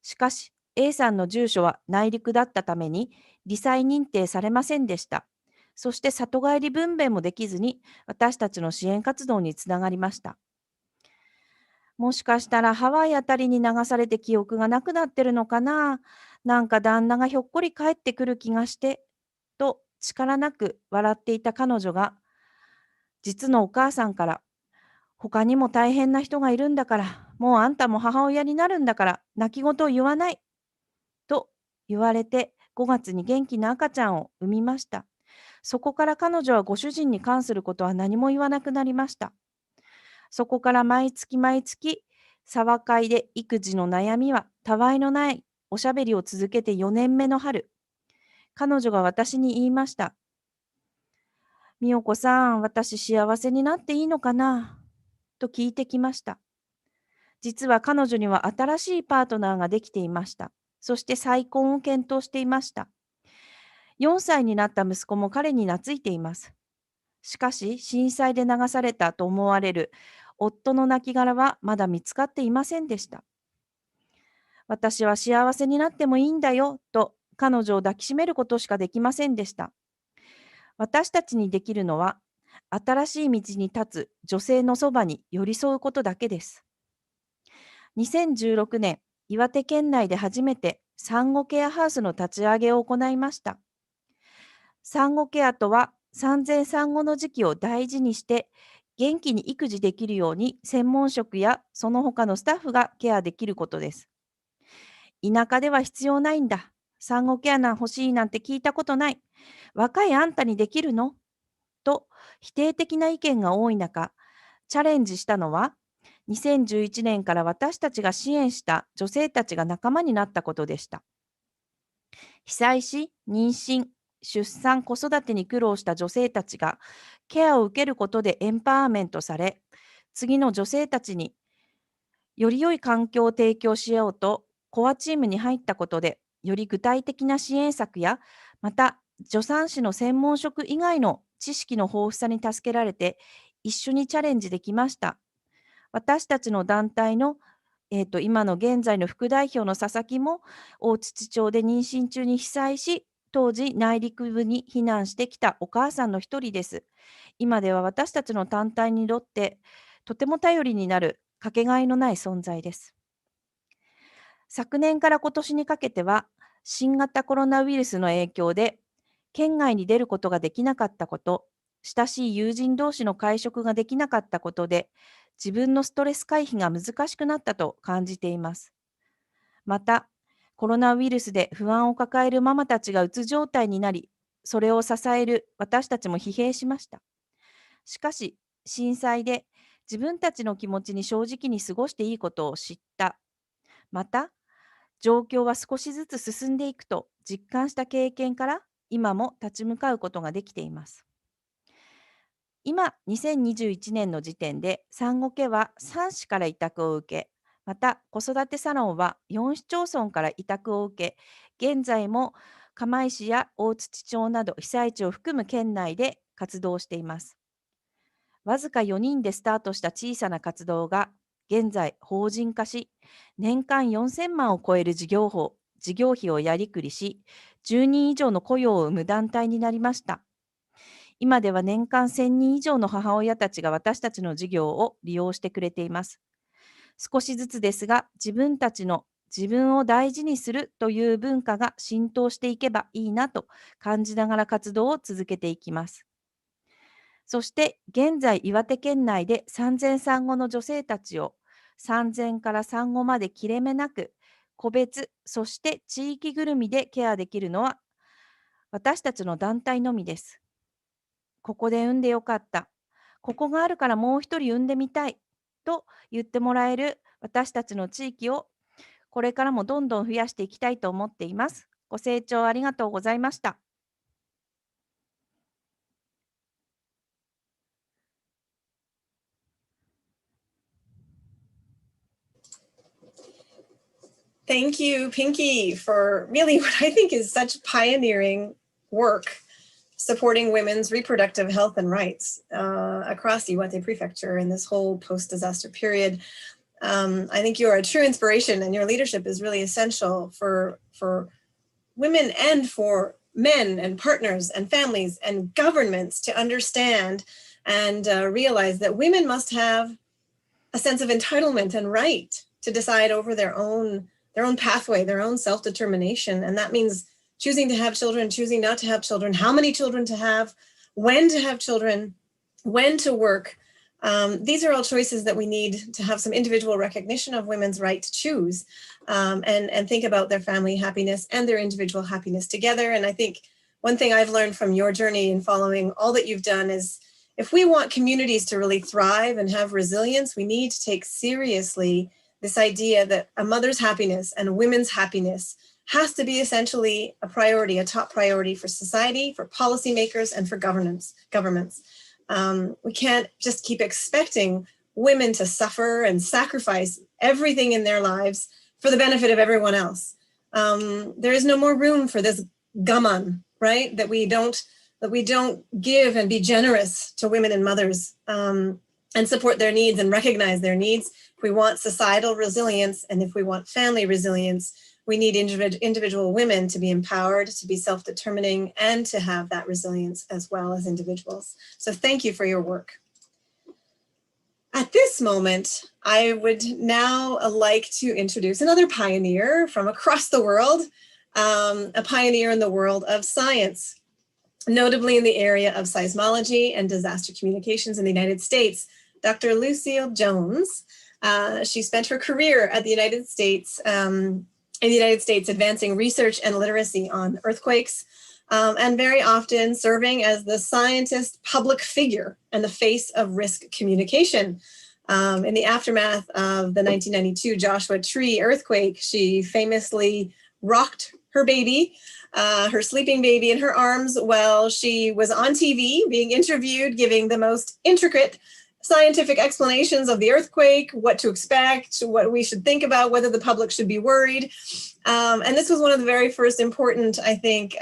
しかし、A さんの住所は内陸だったために、罹災認定されませんでした。そして里帰り分娩もできずに、私たちの支援活動につながりました。もしかしたらハワイあたりに流されて記憶がなくなってるのかな。なんか旦那がひょっこり帰ってくる気がして、と力なく笑っていた彼女が、実のお母さんから、他にも大変な人がいるんだから、もうあんたも母親になるんだから、泣き言を言わない、と言われて、5月に元気な赤ちゃんを産みました。そこから彼女はご主人に関することは何も言わなくなりました。そこから毎月毎月、沢会で育児の悩みはたわいのないおしゃべりを続けて4年目の春、彼女が私に言いました。美代子さん、私幸せになっていいのかなと聞いてきました。実は彼女には新しいパートナーができていました。そして再婚を検討していました。4歳になった息子も彼に懐いています。しかし、震災で流されたと思われる夫の亡骸はまだ見つかっていませんでした。私は幸せになってもいいんだよと彼女を抱きしめることしかできませんでした。私たちにできるのは、新しい道に立つ女性のそばに寄り添うことだけです。2016年、岩手県内で初めて産後ケアハウスの立ち上げを行いました。産後ケアとは、産前産後の時期を大事にして、元気に育児できるように専門職やその他のスタッフがケアできることです。田舎では必要ないんだ。産後ケア欲しいなんて聞いたことない。若いあんたにできるの？と否定的な意見が多い中、チャレンジしたのは、2011年から私たちが支援した女性たちが仲間になったことでした。被災し、妊娠、出産、子育てに苦労した女性たちがケアを受けることでエンパワーメントされ、次の女性たちにより良い環境を提供しようとコアチームに入ったことで、より具体的な支援策や、また助産師の専門職以外の知識の豊富さに助けられて、一緒にチャレンジできました。私たちの団体の、今の現在の副代表の佐々木も、大槌町で妊娠中に被災し、当時内陸部に避難してきたお母さんの一人です。今では私たちの団体にとって、とても頼りになるかけがえのない存在です。昨年から今年にかけては、新型コロナウイルスの影響で、県外に出ることができなかったこと、親しい友人同士の会食ができなかったことで、自分のストレス回避が難しくなったと感じています。また、コロナウイルスで不安を抱えるママたちがうつ状態になり、それを支える私たちも疲弊しました。しかし、震災で自分たちの気持ちに正直に過ごしていいことを知った。また、状況は少しずつ進んでいくと実感した経験から、今も立ち向かうことができています。今、2021年の時点で産後家は3市から委託を受け、また子育てサロンは4市町村から委託を受け、現在も釜石や大槌町など被災地を含む県内で活動しています。わずか4人でスタートした小さな活動が現在法人化し、年間4000万を超える事業費をやりくりし、10人以上の雇用を生む団体になりました。今では年間1000人以上の母親たちが私たちの事業を利用してくれています。少しずつですが、自分を大事にするという文化が浸透していけばいいなと感じながら活動を続けていきます。そして現在岩手県内で産前産後の女性たちを産前から産後まで切れ目なく個別、そして地域ぐるみでケアできるのは私たちの団体のみです。ここで産んでよかった。ここがあるからもう一人産んでみたい。と言ってもらえる私たちの地域をこれからもどんどん増やしていきたいと思っています。ご清聴ありがとうございました。Thank you, Pinky, for really what I think is such pioneering work supporting women's reproductive health and rights across Iwate Prefecture in this whole post-disaster period. I think you are a true inspiration, and your leadership is really essential for women and for men and partners and families and governments to understand and realize that women must have a sense of entitlement and right to decide over their own pathway, their own self-determination. And that means choosing to have children, choosing not to have children, how many children to have children, when to work. These are all choices that we need to have some individual recognition of women's right to choose, and think about their family happiness and their individual happiness together. And I think one thing I've learned from your journey in following all that you've done is, if we want communities to really thrive and have resilience, we need to take seriously this idea that a mother's happiness and women's happiness has to be essentially a priority, a top priority for society, for policymakers, and for governments. We can't just keep expecting women to suffer and sacrifice everything in their lives for the benefit of everyone else. There is no more room for this gammon, right? That we don't give and be generous to women and mothers, and support their needs and recognize their needs. If we want societal resilience and if we want family resilience, we need individual women to be empowered, to be self-determining, and to have that resilience as well as individuals. So thank you for your work. At this moment, I would now like to introduce another pioneer from across the world, a pioneer in the world of science, notably in the area of seismology and disaster communications in the United States, Dr. Lucille Jones. She spent her career at the United States, advancing research and literacy on earthquakes, and very often serving as the scientist public figure and the face of risk communication. In the aftermath of the 1992 Joshua Tree earthquake, she famously rocked her baby, her sleeping baby, in her arms while she was on TV being interviewed, giving the most intricate scientific explanations of the earthquake, what to expect, what we should think about, whether the public should be worried. And this was one of the very first important, I think,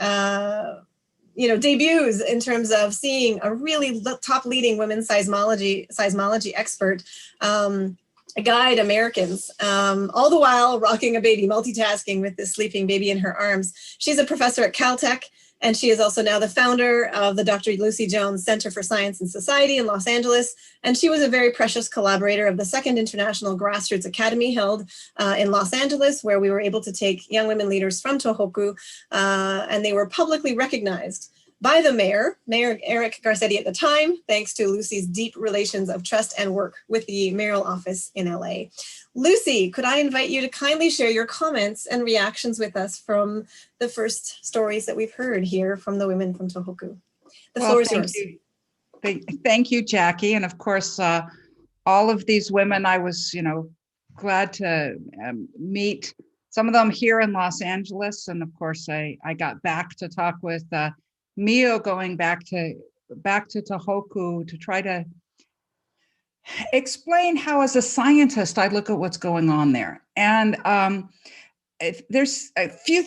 debuts in terms of seeing a really top leading women's seismology expert guide Americans, all the while rocking a baby, multitasking with this sleeping baby in her arms. She's a professor at Caltech, and she is also now the founder of the Dr. Lucy Jones Center for Science and Society in Los Angeles. And she was a very precious collaborator of the Second International Grassroots Academy held in Los Angeles, where we were able to take young women leaders from Tohoku, and they were publicly recognized by the Mayor Eric Garcetti at the time, thanks to Lucy's deep relations of trust and work with the mayoral office in LA. Lucy, could I invite you to kindly share your comments and reactions with us from the first stories that we've heard here from the women from Tohoku? The floor is yours. Thank you, Jackie. And of course, all of these women, I was, glad to meet some of them here in Los Angeles. And of course, I got back to talk with Mio, going back to Tohoku to try to explain how, as a scientist, I look at what's going on there. And there's a few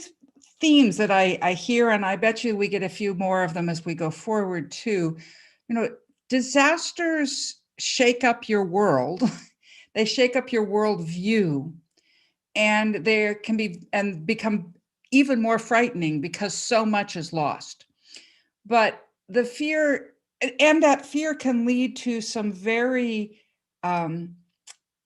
themes that I hear, and I bet you we get a few more of them as we go forward too. Disasters shake up your world. They shake up your worldview, and they can become even more frightening because so much is lost. But the fear, and that fear can lead to some very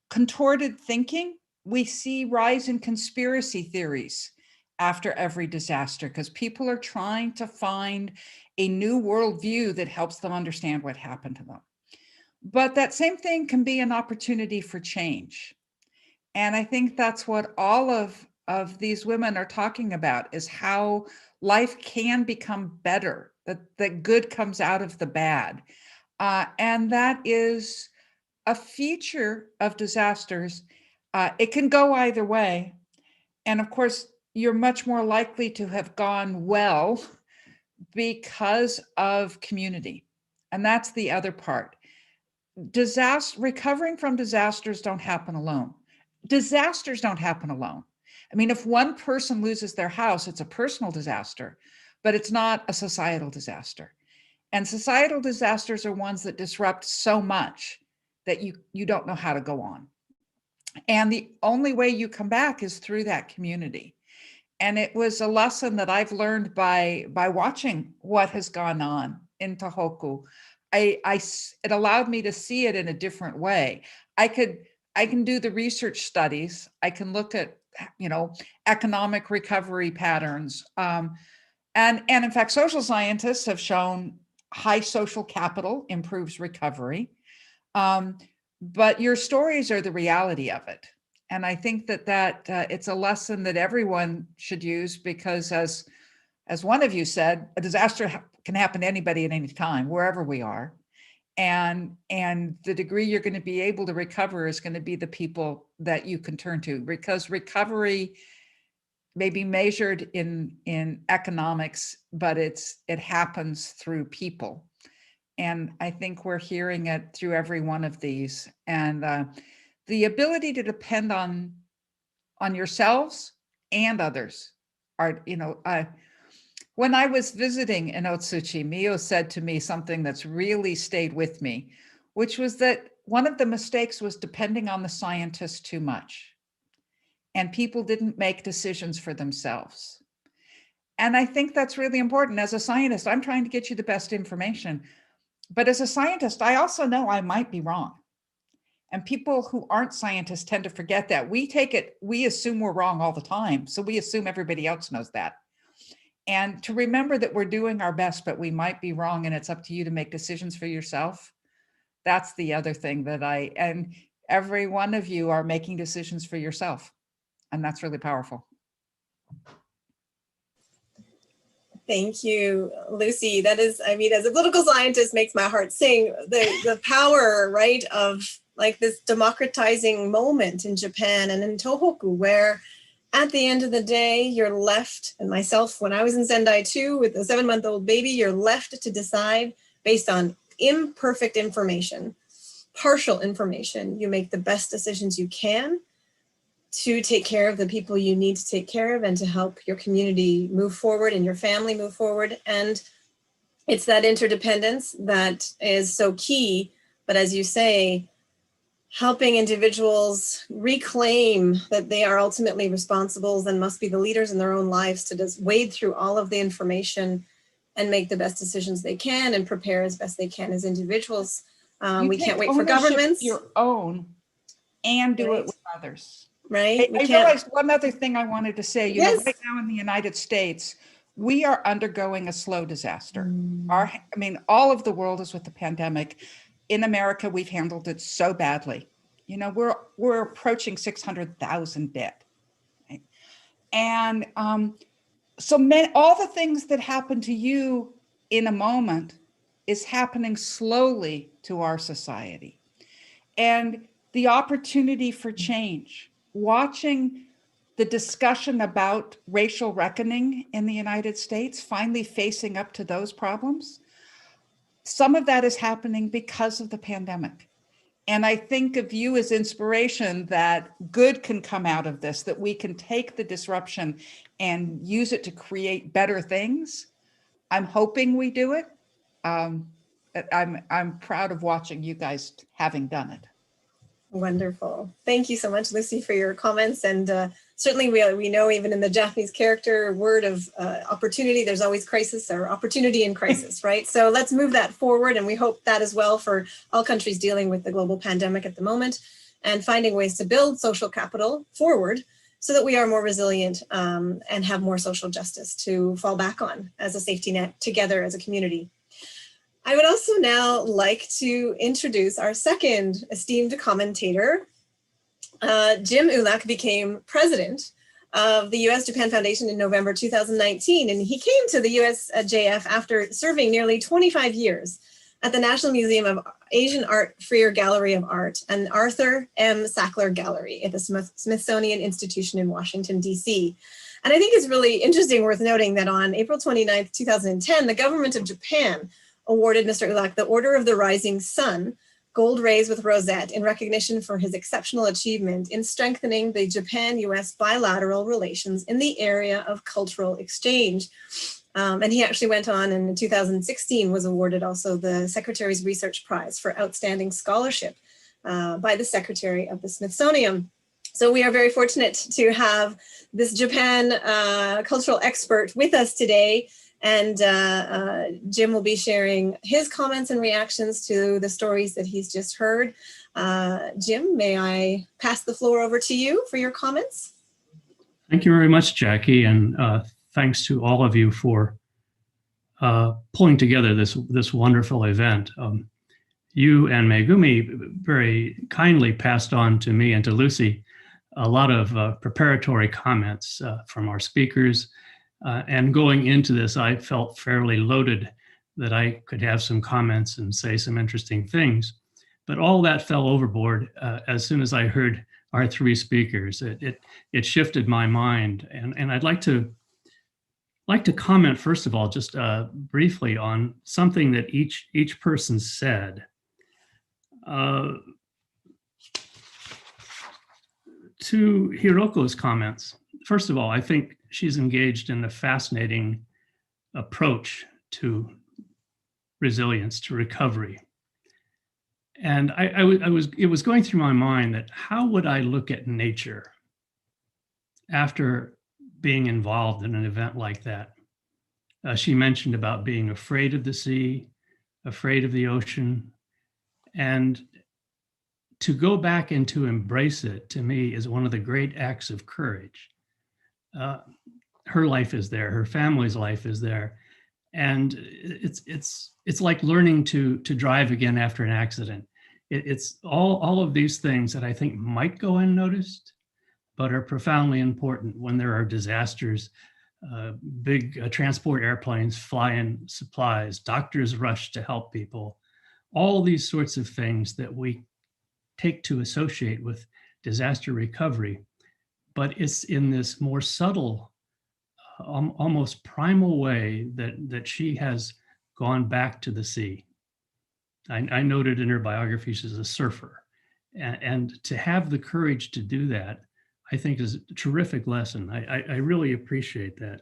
contorted thinking. We see rise in conspiracy theories after every disaster because people are trying to find a new worldview that helps them understand what happened to them. But that same thing can be an opportunity for change. And I think that's what all of these women are talking about, is how life can become better, that good comes out of the bad. And that is a feature of disasters. It can go either way. And of course, you're much more likely to have gone well because of community. And that's the other part. Recovering from disasters don't happen alone. Disasters don't happen alone. I mean, if one person loses their house, it's a personal disaster, but it's not a societal disaster. And societal disasters are ones that disrupt so much that you don't know how to go on. And the only way you come back is through that community. And it was a lesson that I've learned by watching what has gone on in Tohoku. It allowed me to see it in a different way. I can do the research studies. I can look at economic recovery patterns. And in fact, social scientists have shown high social capital improves recovery. But your stories are the reality of it. And I think that it's a lesson that everyone should use, because as one of you said, a disaster can happen to anybody at any time, wherever we are. And the degree you're going to be able to recover is going to be the people that you can turn to, because recovery may be measured in economics, but it happens through people. And I think we're hearing it through every one of these. And the ability to depend on yourselves and others are, when I was visiting in Otsuchi, Mio said to me something that's really stayed with me, which was that one of the mistakes was depending on the scientists too much. And people didn't make decisions for themselves. And I think that's really important. As a scientist, I'm trying to get you the best information. But as a scientist, I also know I might be wrong. And people who aren't scientists tend to forget that. We assume we're wrong all the time. So we assume everybody else knows that. And to remember that we're doing our best, but we might be wrong, and it's up to you to make decisions for yourself. That's the other thing and every one of you are making decisions for yourself. And that's really powerful. Thank you, Lucy. That is, as a political scientist, makes my heart sing. The power, right, of like this democratizing moment in Japan and in Tohoku, where at the end of the day, you're left, and myself, when I was in Sendai too, with a 7-month-old baby, you're left to decide based on imperfect information, partial information. You make the best decisions you can to take care of the people you need to take care of and to help your community move forward and your family move forward. And it's that interdependence that is so key. But as you say, helping individuals reclaim that they are ultimately responsible and must be the leaders in their own lives to just wade through all of the information and make the best decisions they can and prepare as best they can as individuals. We can't wait for governments. Your own and do Right. it with others. Right. I realized one other thing I wanted to say. Yes. Right now in the United States, we are undergoing a slow disaster. All of the world is with the pandemic. In America, we've handled it so badly. We're approaching 600,000 dead. Right? And all the things that happen to you in a moment is happening slowly to our society. And the opportunity for change, watching the discussion about racial reckoning in the United States, finally facing up to those problems, some of that is happening because of the pandemic. And I think of you as inspiration that good can come out of this, that we can take the disruption and use it to create better things. I'm hoping we do it. I'm proud of watching you guys having done it. Wonderful. Thank you so much, Lucy, for your comments. And certainly we know even in the Japanese character word of opportunity, there's always crisis or opportunity in crisis, right? So let's move that forward. And we hope that as well for all countries dealing with the global pandemic at the moment and finding ways to build social capital forward so that we are more resilient and have more social justice to fall back on as a safety net together as a community. I would also now like to introduce our second esteemed commentator. Jim Ulak became president of the U.S.-Japan Foundation in November 2019, and he came to the USJF after serving nearly 25 years at the National Museum of Asian Art Freer Gallery of Art and Arthur M. Sackler Gallery at the Smithsonian Institution in Washington, D.C. And I think it's really interesting, worth noting that on April 29th, 2010, the government of Japan awarded Mr. Ulak the Order of the Rising Sun, gold rays with rosette, in recognition for his exceptional achievement in strengthening the Japan-US bilateral relations in the area of cultural exchange. And he actually went on, and in 2016 was awarded also the Secretary's Research Prize for Outstanding Scholarship by the Secretary of the Smithsonian. So we are very fortunate to have this Japan cultural expert with us today. And Jim will be sharing his comments and reactions to the stories that he's just heard. Jim, may I pass the floor over to you for your comments? Thank you very much, Jackie, and thanks to all of you for pulling together this wonderful event. You and Megumi very kindly passed on to me and to Lucy a lot of preparatory comments from our speakers. And going into this, I felt fairly loaded that I could have some comments and say some interesting things. But all that fell overboard as soon as I heard our three speakers. It shifted my mind. And I'd like to comment, first of all, just briefly on something that each person said. To Hiroko's comments, first of all, I think she's engaged in a fascinating approach to resilience, to recovery. And it was going through my mind that how would I look at nature after being involved in an event like that? She mentioned about being afraid of the sea, afraid of the ocean, and to go back and to embrace it, to me, is one of the great acts of courage. Her life is there, her family's life is there, and it's like learning to drive again after an accident. It's all of these things that I think might go unnoticed, but are profoundly important when there are disasters. Big transport airplanes fly in supplies, doctors rush to help people, all these sorts of things that we take to associate with disaster recovery. But it's in this more subtle, almost primal way that she has gone back to the sea. I noted in her biography she's a surfer. And to have the courage to do that, I think is a terrific lesson. I really appreciate that.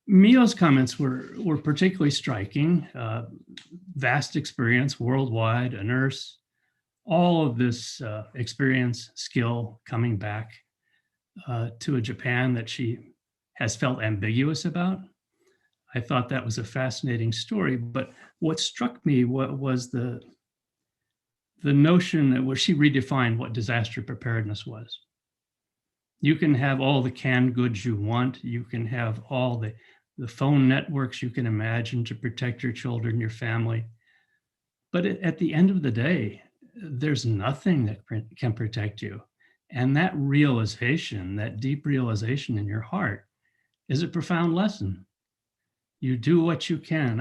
Mio's comments were particularly striking. Vast experience worldwide, a nurse, all of this experience, skill coming back to a Japan that she has felt ambiguous about. I thought that was a fascinating story, but what struck me was the notion that where she redefined what disaster preparedness was. You can have all the canned goods you want. You can have all the phone networks you can imagine to protect your children, your family. But at the end of the day, there's nothing that can protect you. And that realization, that deep realization in your heart, is a profound lesson. You do what you can.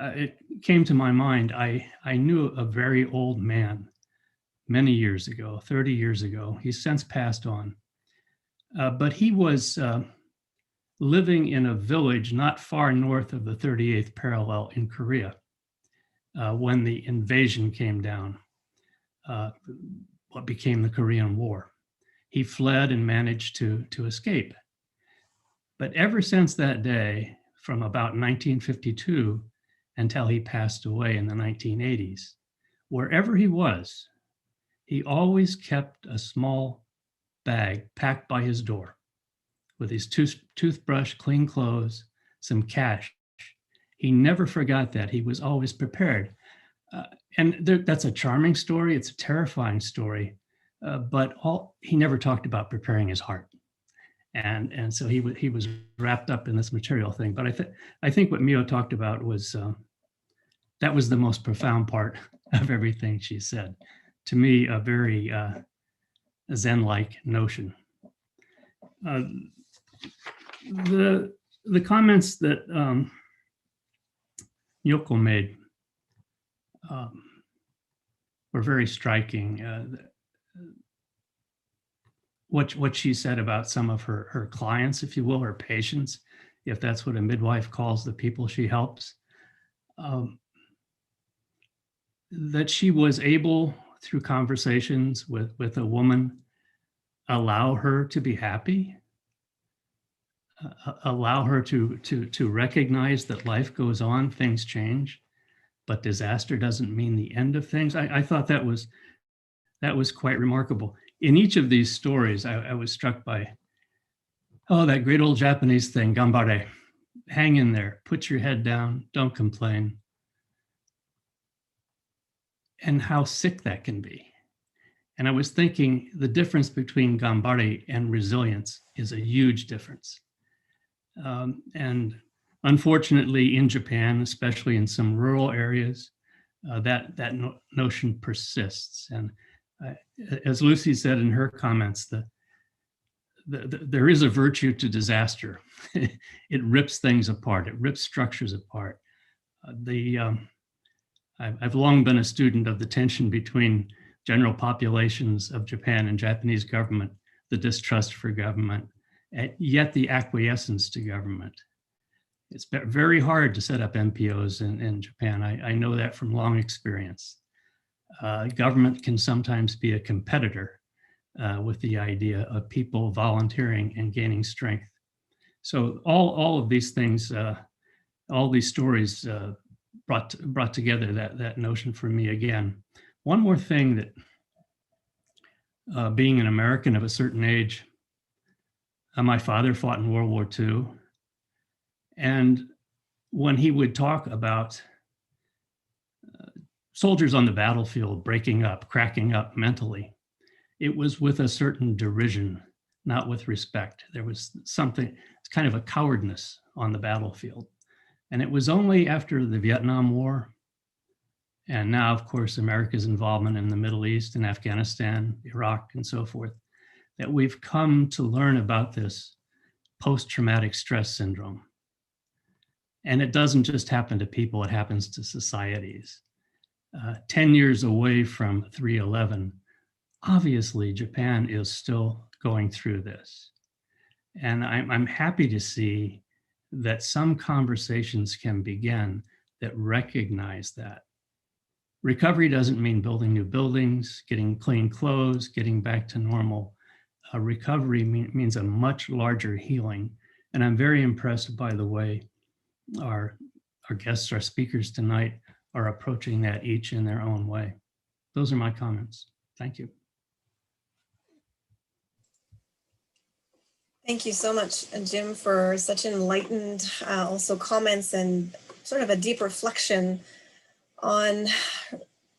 It came to my mind, I knew a very old man many years ago, 30 years ago. He's since passed on. But he was living in a village not far north of the 38th parallel in Korea when the invasion came down, what became the Korean War. He fled and managed to escape. But ever since that day, from about 1952 until he passed away in the 1980s, wherever he was, he always kept a small bag packed by his door with his toothbrush, clean clothes, some cash. He never forgot that. He was always prepared. That's a charming story. It's a terrifying story, but he never talked about preparing his heart. And so he was wrapped up in this material thing. But I think what Mio talked about was, that was the most profound part of everything she said. To me, a very Zen-like notion. The comments that Yoko made were very striking. What she said about some of her clients, if you will, her patients, if that's what a midwife calls the people she helps, that she was able, through conversations with a woman, allow her to be happy, allow her to recognize that life goes on, things change, but disaster doesn't mean the end of things. I thought that was quite remarkable. In each of these stories, I was struck by, that great old Japanese thing, gambare, hang in there, put your head down, don't complain. And how sick that can be. And I was thinking the difference between gambare and resilience is a huge difference. And unfortunately, in Japan, especially in some rural areas, that notion persists. And as Lucy said in her comments, there is a virtue to disaster. It rips things apart. It rips structures apart. I've long been a student of the tension between general populations of Japan and Japanese government, the distrust for government, and yet the acquiescence to government. It's very hard to set up NPOs in Japan. I know that from long experience. Government can sometimes be a competitor with the idea of people volunteering and gaining strength. So all of these things, all these stories brought together that notion for me again. One more thing that being an American of a certain age, my father fought in World War II. And when he would talk about soldiers on the battlefield breaking up, cracking up mentally, it was with a certain derision, not with respect. There was something, it's kind of a cowardness on the battlefield. And it was only after the Vietnam War, and now, of course, America's involvement in the Middle East and Afghanistan, Iraq, and so forth, that we've come to learn about this post-traumatic stress syndrome. And it doesn't just happen to people, it happens to societies. 10 years away from 3/11, obviously Japan is still going through this. And I'm happy to see that some conversations can begin that recognize that. Recovery doesn't mean building new buildings, getting clean clothes, getting back to normal. Recovery means a much larger healing. And I'm very impressed by the way our guests, our speakers tonight are approaching that each in their own way. Those are my comments. Thank you. Thank you so much, Jim, for such enlightened also comments and sort of a deep reflection on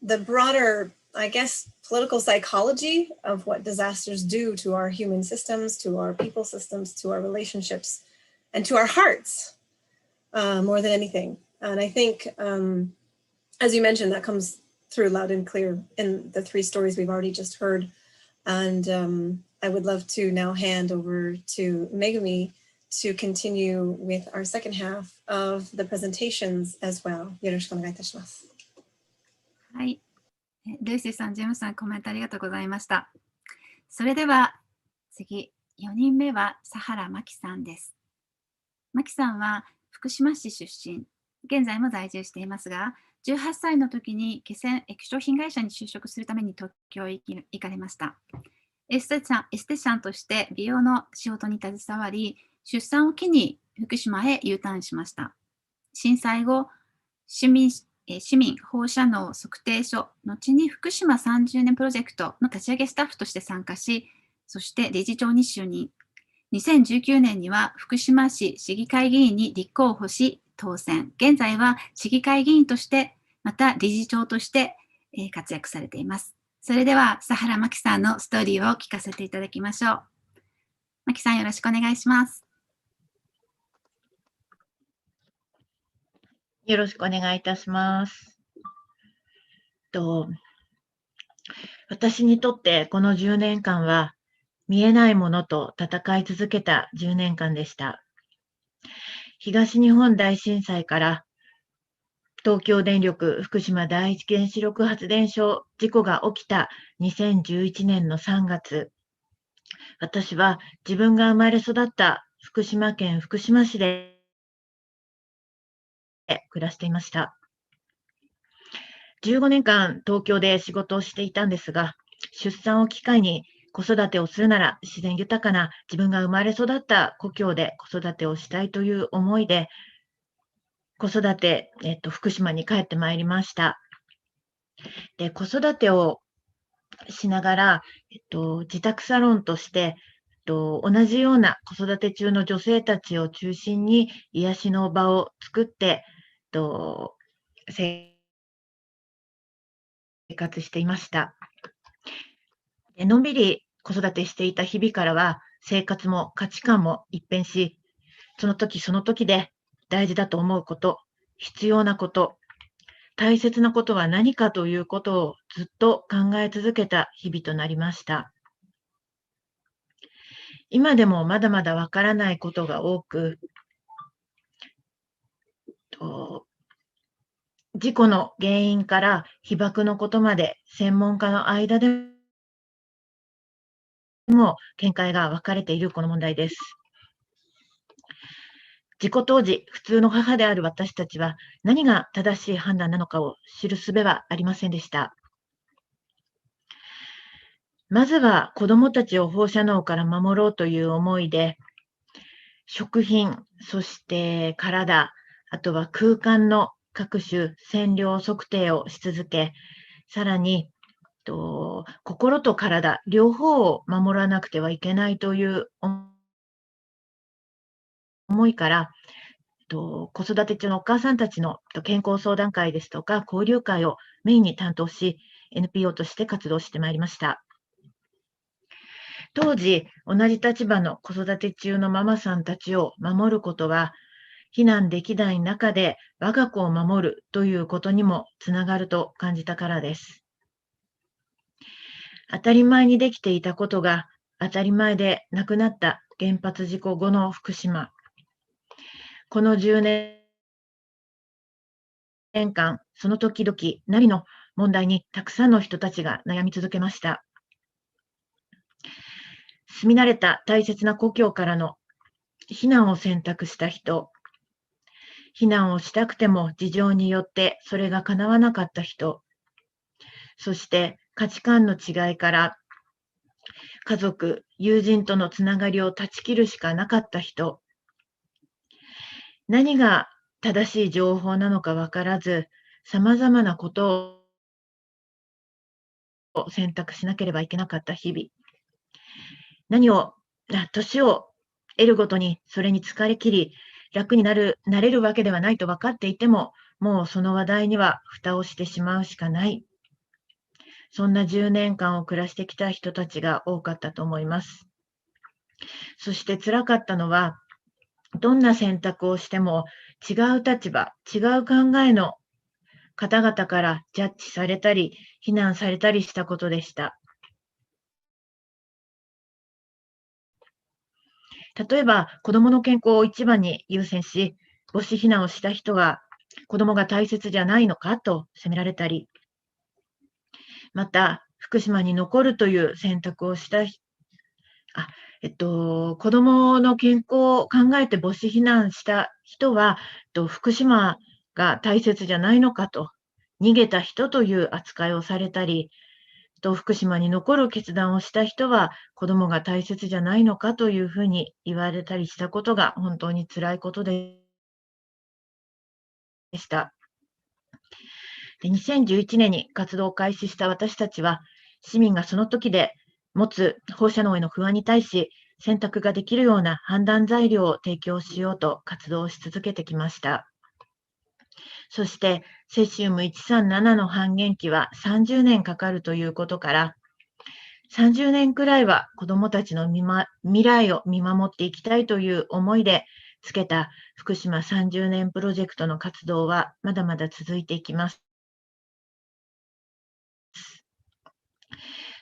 the broader, I guess, political psychology of what disasters do to our human systems, to our people systems, to our relationships, and to our hearts more than anything. And I think, as you mentioned, that comes through loud and clear in the three stories we've already just heard. And I would love to now hand over to Megami to continue with our second half of the presentations as well. よろしくお願いいたします。はい。ルーシーさん、ジェームスさん、コメントありがとうございました。それでは次、4人目は佐原真希さんです。真希さんは福島市出身、現在も在住していますが、18歳の時に気仙液晶品会社に就職するために東京へ行かれました。エステシャンとして美容の仕事に携わり、出産を機に福島へ U ターンしました。震災後、市民放射能測定所、後に福島30年プロジェクトの立ち上げスタッフとして参加し、そして理事長に就任。2019年には福島市市議会議員に立候補し当選。現在は市議会議員として、また理事長として活躍されています。それでは佐原真希さんのストーリーを聞かせていただきましょう。真希さん、よろしくお願いします。よろしくお願いいたします。私にとってこの10年間は見えないものと戦い続けた10年間でした。東日本大震災から東京電力福島第一原子力発電所事故が起きた2011年の3月、私は自分が生まれ育った福島県福島市で暮らしていました。15年間東京で仕事をしていたんですが、出産を機会に子育てをするなら自然豊かな自分が生まれ育った故郷で子育てをしたいという思いで、子育て、福島に帰ってまいりました。で、子育てをしながら、自宅サロンとして、同じような子育て中の女性たちを中心に癒しの場を作って、生活していました。のんびり子育てしていた日々からは、生活も価値観も一変し、その時その時で大事だと思うこと、必要なこと、大切なことは何かということをずっと考え続けた日々となりました。今でもまだまだわからないことが多く、事故の原因から被爆のことまで専門家の間でも見解が分かれているこの問題です。事故当時、普通の母である私たちは何が正しい判断なのかを知る術はありませんでした。まずは子どもたちを放射能から守ろうという思いで、食品、そして体、あとは空間の各種線量測定をし続け、さらに心と体、両方を守らなくてはいけないという思いから、子育て中のお母さんたちの健康相談会ですとか交流会をメインに担当し、NPO として活動してまいりました。当時、同じ立場の子育て中のママさんたちを守ることは、避難できない中で我が子を守るということにもつながると感じたからです。当たり前にできていたことが当たり前でなくなった原発事故後の福島。この10年間、その時々なりの問題にたくさんの人たちが悩み続けました。住み慣れた大切な故郷からの避難を選択した人、避難をしたくても事情によってそれが叶わなかった人、そして価値観の違いから家族、友人とのつながりを断ち切るしかなかった人、何が正しい情報なのか分からず、様々なことを選択しなければいけなかった日々。年を得るごとにそれに疲れ切り、楽になれるわけではないと分かっていても、もうその話題には蓋をしてしまうしかない。そんな10年間を暮らしてきた人たちが多かったと思います。そして辛かったのは、どんな選択をしても違う立場、違う考えの方々からジャッジされたり、非難されたりしたことでした。例えば、子どもの健康を一番に優先し、母子避難をした人は、子どもが大切じゃないのかと責められたり、また、福島に残るという選択をした子どもの健康を考えて母子避難した人は、福島が大切じゃないのかと、逃げた人という扱いをされたり、福島に残る決断をした人は子どもが大切じゃないのかというふうに言われたりしたことが本当に辛いことでした。で、2011年に活動を開始した私たちは、市民がその時で持つ放射能への不安に対し、選択ができるような判断材料を提供しようと活動し続けてきました。そして、セシウム137の半減期は30年かかるということから、30年くらいは子どもたちの未来を見守っていきたいという思いでつけた福島30年プロジェクトの活動はまだまだ続いていきます。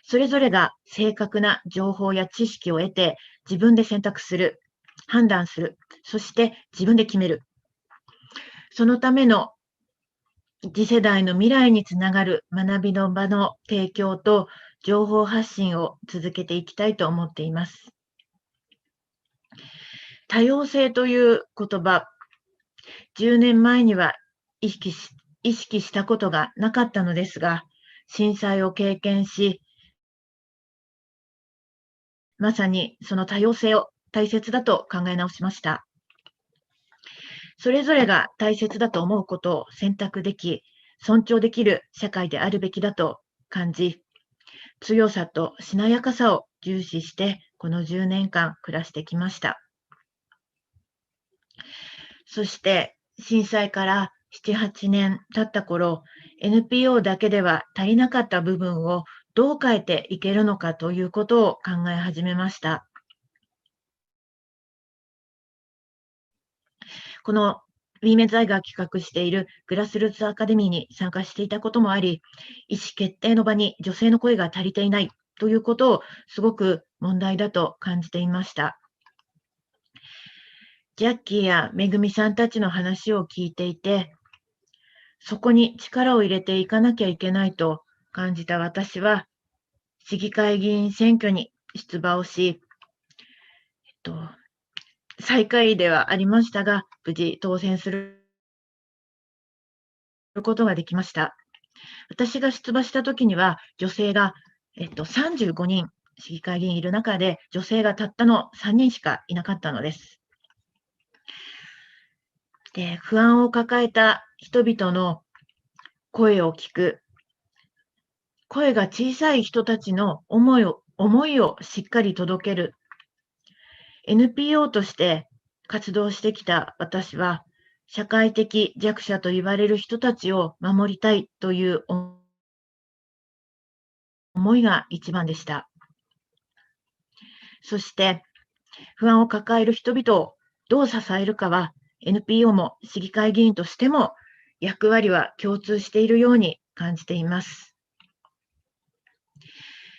それぞれが正確な情報や知識を得て自分で選択する、判断する、そして自分で決める。そのための次世代の未来につながる学びの場の提供と情報発信を続けていきたいと思っています。多様性という言葉、10年前には意識したことがなかったのですが、震災を経験し、まさにその多様性を大切だと考え直しました。それぞれが大切だと思うことを選択でき、尊重できる社会であるべきだと感じ、強さとしなやかさを重視してこの10年間暮らしてきました。そして震災から7、8年経った頃、NPO だけでは足りなかった部分をどう変えていけるのかということを考え始めました。このウィメンズアイが企画しているグラスルーツアカデミーに参加していたこともあり、意思決定の場に女性の声が足りていないということをすごく問題だと感じていました。ジャッキーやめぐみさんたちの話を聞いていて、そこに力を入れていかなきゃいけないと感じた私は、市議会議員選挙に出馬をし、最下位ではありましたが、無事当選することができました。私が出馬した時には、女性が、35人市議会議員いる中で、女性がたったの3人しかいなかったのです。で、不安を抱えた人々の声を聞く、声が小さい人たちの思いをしっかり届ける。NPO として活動してきた私は、社会的弱者と言われる人たちを守りたいという思いが一番でした。そして、不安を抱える人々をどう支えるかは、NPO も市議会議員としても役割は共通しているように感じています。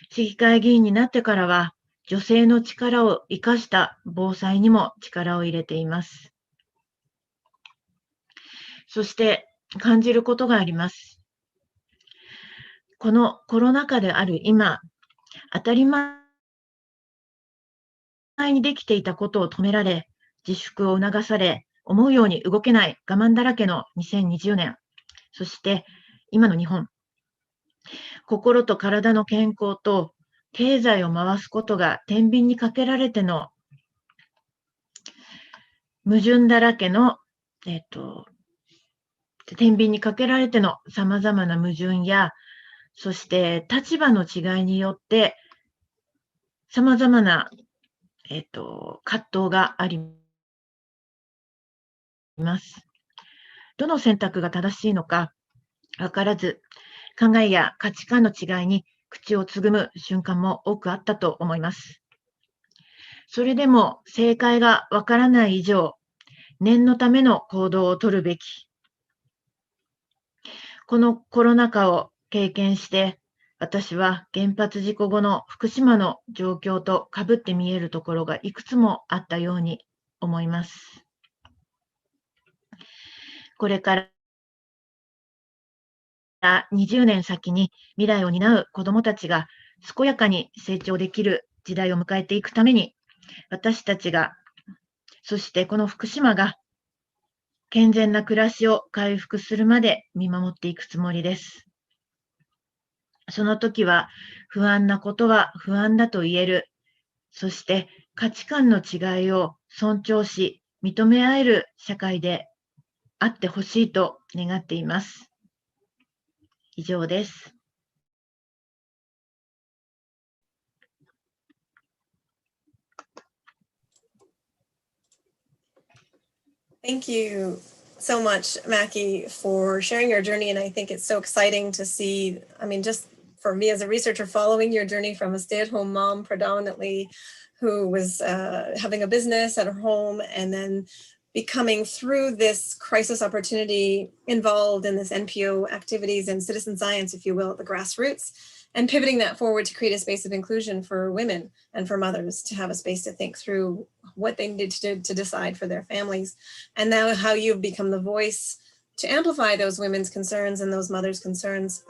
市議会議員になってからは、女性の力を生かした防災にも力を入れています。そして感じることがあります。このコロナ禍である今、当たり前にできていたことを止められ、自粛を促され、思うように動けない我慢だらけの2020年、そして今の日本、心と体の健康と経済を回すことが天秤にかけられての矛盾だらけの、天秤にかけられての様々な矛盾や、そして立場の違いによって様々な、葛藤があります。どの選択が正しいのか分からず、考えや価値観の違いに口をつぐむ瞬間も多くあったと思います。それでも正解が分からない以上、念のための行動を取るべき。このコロナ禍を経験して、私は原発事故後の福島の状況と被って見えるところがいくつもあったように思います。これから20年先に未来を担う子どもたちが健やかに成長できる時代を迎えていくために、私たちが、そしてこの福島が健全な暮らしを回復するまで見守っていくつもりです。その時は不安なことは不安だと言える。そして価値観の違いを尊重し、認め合える社会であってほしいと願っています。以上です。Thank you so much, Mackie, for sharing your journey. And I think it's so exciting to see, just for me as a researcher, following your journey from a stay-at-home mom predominantly who was having a business at her home and then becoming through this crisis opportunity involved in this NPO activities and citizen science, if you will, at the grassroots, and pivoting that forward to create a space of inclusion for women and for mothers to have a space to think through what they needed to decide for their families. And now how you've become the voice to amplify those women's concerns and those mothers' concerns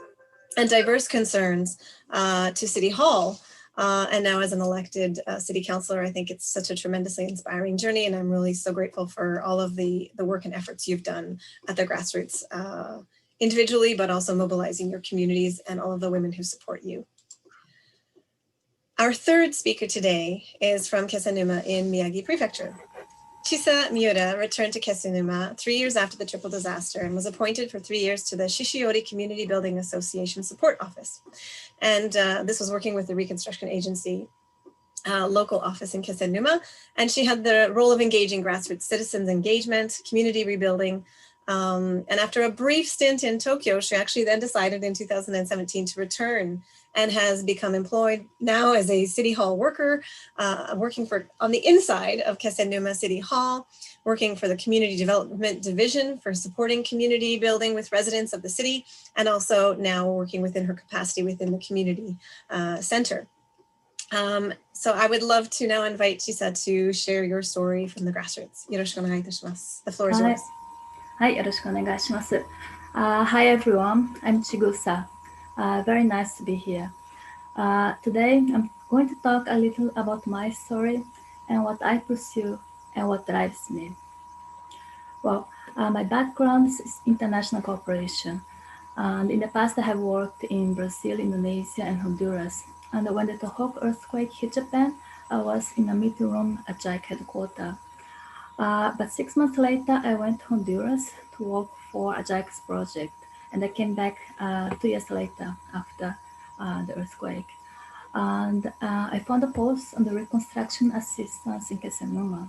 and diverse concerns to City Hall. And now as an elected city councilor, I think it's such a tremendously inspiring journey. And I'm really so grateful for all of the work and efforts you've done at the grassroots individually, but also mobilizing your communities and all of the women who support you. Our third speaker today is from Kesenuma in Miyagi Prefecture. Chisa Miura returned to Kesenuma 3 years after the triple disaster and was appointed for 3 years to the Shishiori Community Building Association Support Office. And this was working with the Reconstruction Agency local office in Kesenuma. And she had the role of engaging grassroots citizens engagement, community rebuilding. And after a brief stint in Tokyo, she actually then decided in 2017 to return and has become employed now as a City Hall worker, working on the inside of Kesenuma City Hall, working for the Community Development Division for supporting community building with residents of the city, and also now working within her capacity within the community center. So I would love to now invite Chisa to share your story from the grassroots. よろしくお願いいたします. The floor is yours. はい、よろしくお願いします。Hi everyone, I'm Chigusa. Very nice to be here. Today I'm going to talk a little about my story and what I pursue and what drives me. Well, my background is international cooperation. And in the past, I have worked in Brazil, Indonesia, and Honduras. And when the Tohoku earthquake hit Japan, I was in a meeting room at JICA headquarters. But 6 months later, I went to Honduras to work for a JICA's project. And I came back 2 years later after the earthquake. And I found a post on the reconstruction assistance in Kesenuma.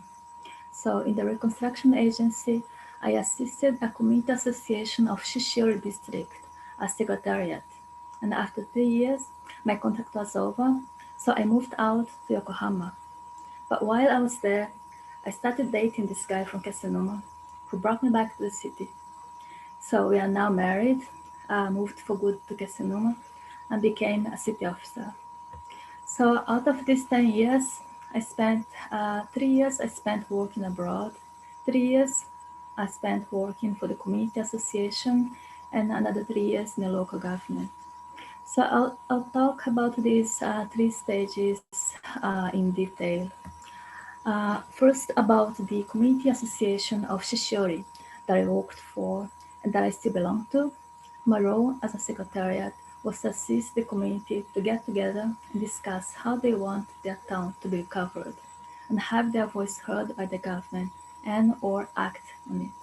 So in the reconstruction agency, I assisted a community association of Shishiori district as secretariat. And after 3 years, my contract was over, so I moved out to Yokohama. But while I was there, I started dating this guy from Kesenuma who brought me back to the city. So we are now married, moved for good to Kesenuma, and became a city officer. So out of these 10 years, I spent 3 years I spent working abroad, 3 years I spent working for the community association, and another 3 years in the local government. So I'll talk about these 3 stages in detail. First, about the community association of Shishiori that I worked for and that I still belong to. My role as a secretariat was to assist the community to get together and discuss how they want their town to be recovered and have their voice heard by the government and or act on it.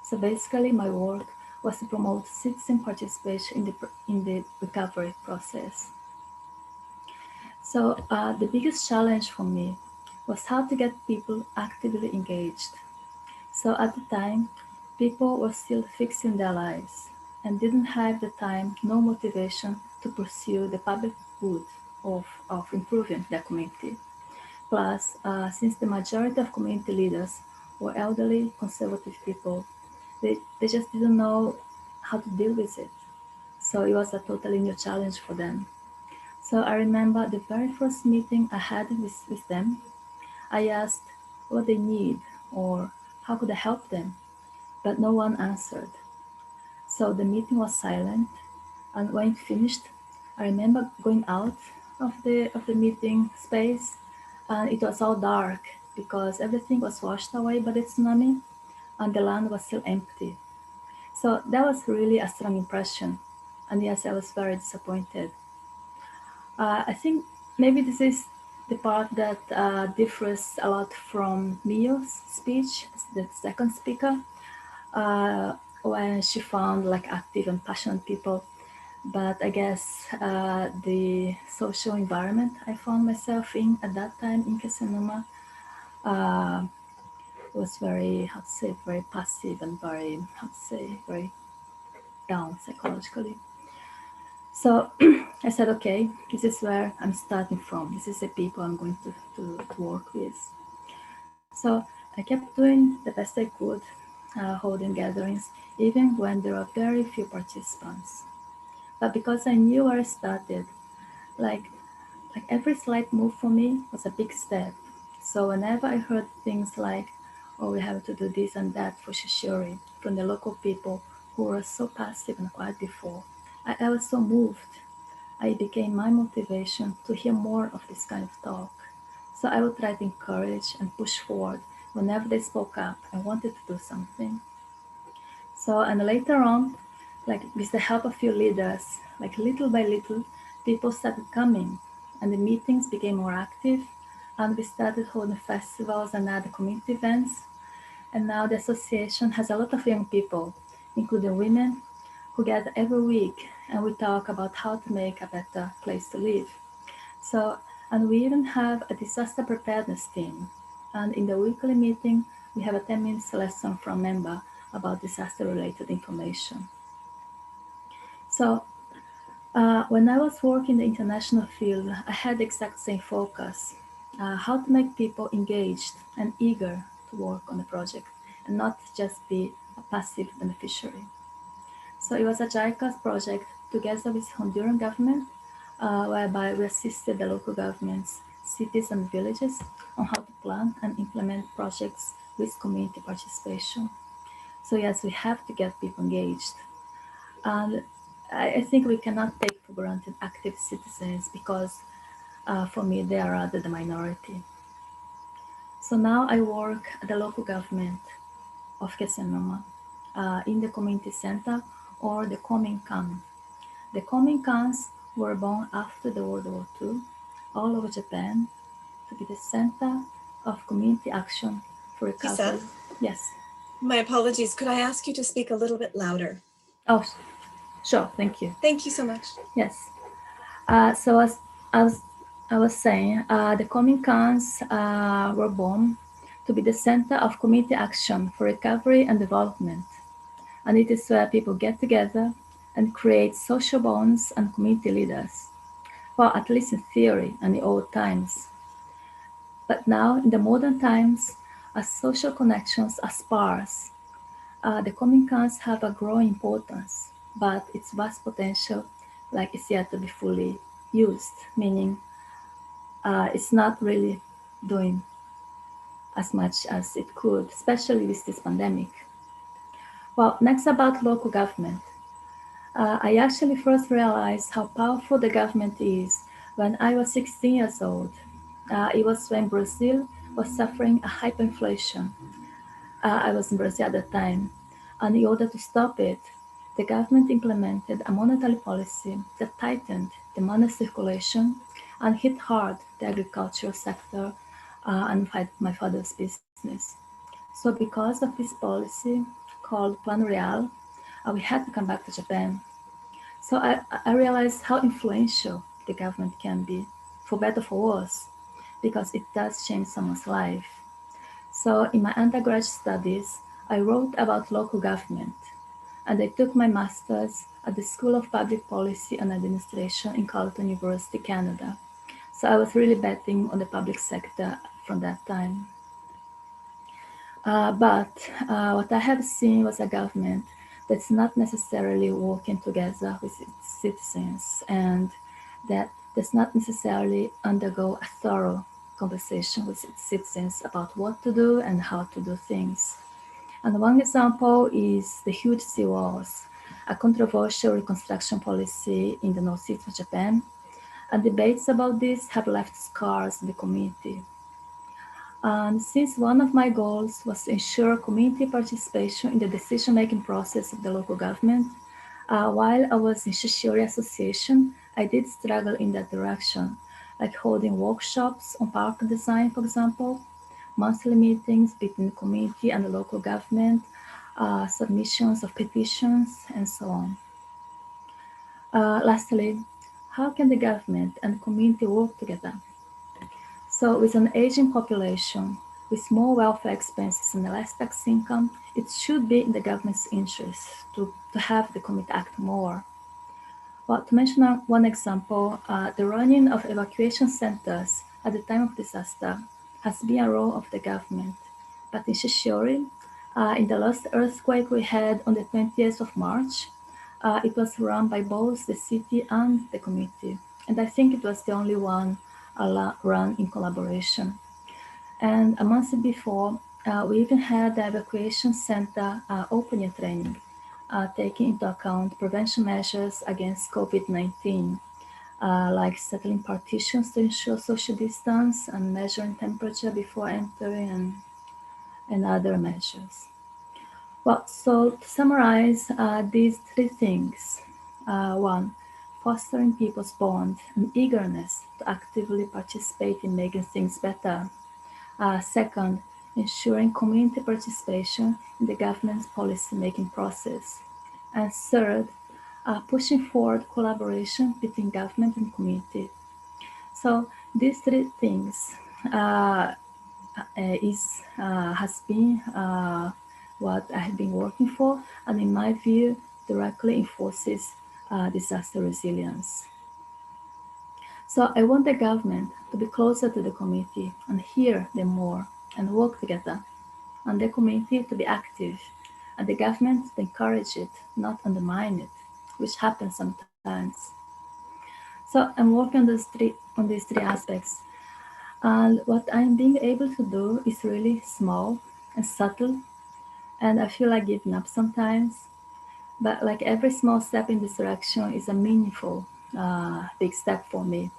So basically my work was to promote citizen participation in the recovery process. So the biggest challenge for me was how to get people actively engaged. So at the time, people were still fixing their lives and didn't have the time, no motivation to pursue the public good of improving their community. Plus, since the majority of community leaders were elderly, conservative people, they just didn't know how to deal with it. So it was a totally new challenge for them. So I remember the very first meeting I had with them, I asked what they need or how could I help them, but no one answered. So the meeting was silent, and when it finished, I remember going out of the meeting space, and it was all dark because everything was washed away by the tsunami, and the land was still empty. So that was really a strong impression, and yes, I was very disappointed. I think maybe this is the part that differs a lot from Mio's speech, the second speaker, when she found like active and passionate people. But I guess the social environment I found myself in at that time in Kesenuma was very, very passive and very, very down psychologically. So I said, okay, this is where I'm starting from. This is the people I'm going to work with. So I kept doing the best I could, holding gatherings, even when there were very few participants. But because I knew where I started, like every slight move for me was a big step. So whenever I heard things like, oh, we have to do this and that for Shishiori from the local people who were so passive and quiet before, I was so moved. It became my motivation to hear more of this kind of talk. So I would try to encourage and push forward whenever they spoke up and wanted to do something. So, and later on, like with the help of a few leaders, like little by little, people started coming and the meetings became more active, and we started holding festivals and other community events. And now the association has a lot of young people, including women, who gather every week, and we talk about how to make a better place to live. So, and we even have a disaster preparedness team. And in the weekly meeting, we have a 10-minute lesson from a member about disaster-related information. So, When I was working in the international field, I had the exact same focus, how to make people engaged and eager to work on the project and not just be a passive beneficiary. So it was a JICA's project together with Honduran government, whereby we assisted the local governments, cities and villages on how to plan and implement projects with community participation. So yes, we have to get people engaged. And I think we cannot take for granted active citizens because for me, they are rather the minority. So now I work at the local government of Kesenoma in the community center or the Kominkan. The Kominkans were born after the World War II all over Japan to be the center of community action for recovery. Lisa? Yes. My apologies. Could I ask you to speak a little bit louder? Oh, sure. Thank you. Thank you so much. Yes. So as I was saying, the Kominkans were born to be the center of community action for recovery and development. And it is where people get together and create social bonds and community leaders. Well, at least in theory and in old times. But now, in the modern times, as social connections are sparse, the Kominkans have a growing importance, but its vast potential is yet to be fully used, meaning it's not really doing as much as it could, especially with this pandemic. Well, next about local government. I actually first realized how powerful the government is when I was 16 years old. It was when Brazil was suffering a hyperinflation. I was in Brazil at the time, and in order to stop it, the government implemented a monetary policy that tightened the money circulation and hit hard the agricultural sector and my father's business. So because of this policy called Plan Real, we had to come back to Japan. So I realized how influential the government can be, for better or for worse, because it does change someone's life. So in my undergraduate studies, I wrote about local government, and I took my master's at the School of Public Policy and Administration in Carleton University, Canada. So I was really betting on the public sector from that time. But what I have seen was a government that's not necessarily working together with its citizens and that does not necessarily undergo a thorough conversation with its citizens about what to do and how to do things. And one example is the huge seawalls, a controversial reconstruction policy in the northeast of Japan. And debates about this have left scars in the community. And since one of my goals was to ensure community participation in the decision-making process of the local government, while I was in Shishori Association, I did struggle in that direction, like holding workshops on park design, for example, monthly meetings between the community and the local government, submissions of petitions, and so on. Lastly, how can the government and community work together? So with an aging population, with more welfare expenses and less tax income, it should be in the government's interest to have the community act more. Well, to mention one example, the running of evacuation centers at the time of disaster has been a role of the government. But in Shishori, in the last earthquake we had on the 20th of March, it was run by both the city and the community. And I think it was the only one run in collaboration. And a month before, we even had the evacuation center opening training, taking into account prevention measures against COVID-19, like settling partitions to ensure social distance and measuring temperature before entering and other measures. Well, so to summarize these three things, one, fostering people's bond and eagerness to actively participate in making things better. Second, ensuring community participation in the government's policy-making process. And third, pushing forward collaboration between government and community. So these three things has been what I have been working for, and in my view, directly enforces disaster resilience. So I want the government to be closer to the community and hear them more and work together, and the community to be active, and the government to encourage it, not undermine it, which happens sometimes. So I'm working on these three aspects. And what I'm being able to do is really small and subtle, and I feel like giving up sometimes. But like every small step in this direction is a meaningful, big step for me.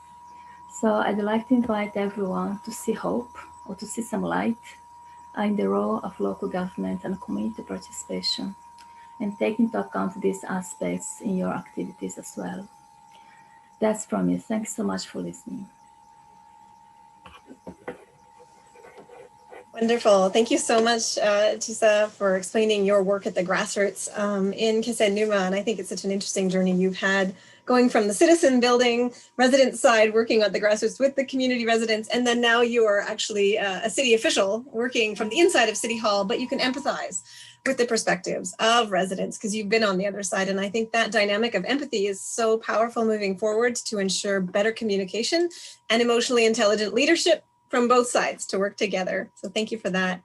So I'd like to invite everyone to see hope or to see some light in the role of local government and community participation, and take into account these aspects in your activities as well. That's from me. Thanks so much for listening. Wonderful. Thank you so much, Chisa, for explaining your work at the grassroots in Kisenuma. And I think it's such an interesting journey you've had, going from the citizen building resident side, working at the grassroots with the community residents, and then now you are actually a city official working from the inside of City Hall, but you can empathize with the perspectives of residents because you've been on the other side. And I think that dynamic of empathy is so powerful moving forward to ensure better communication and emotionally intelligent leadership from both sides to work together. So thank you for that.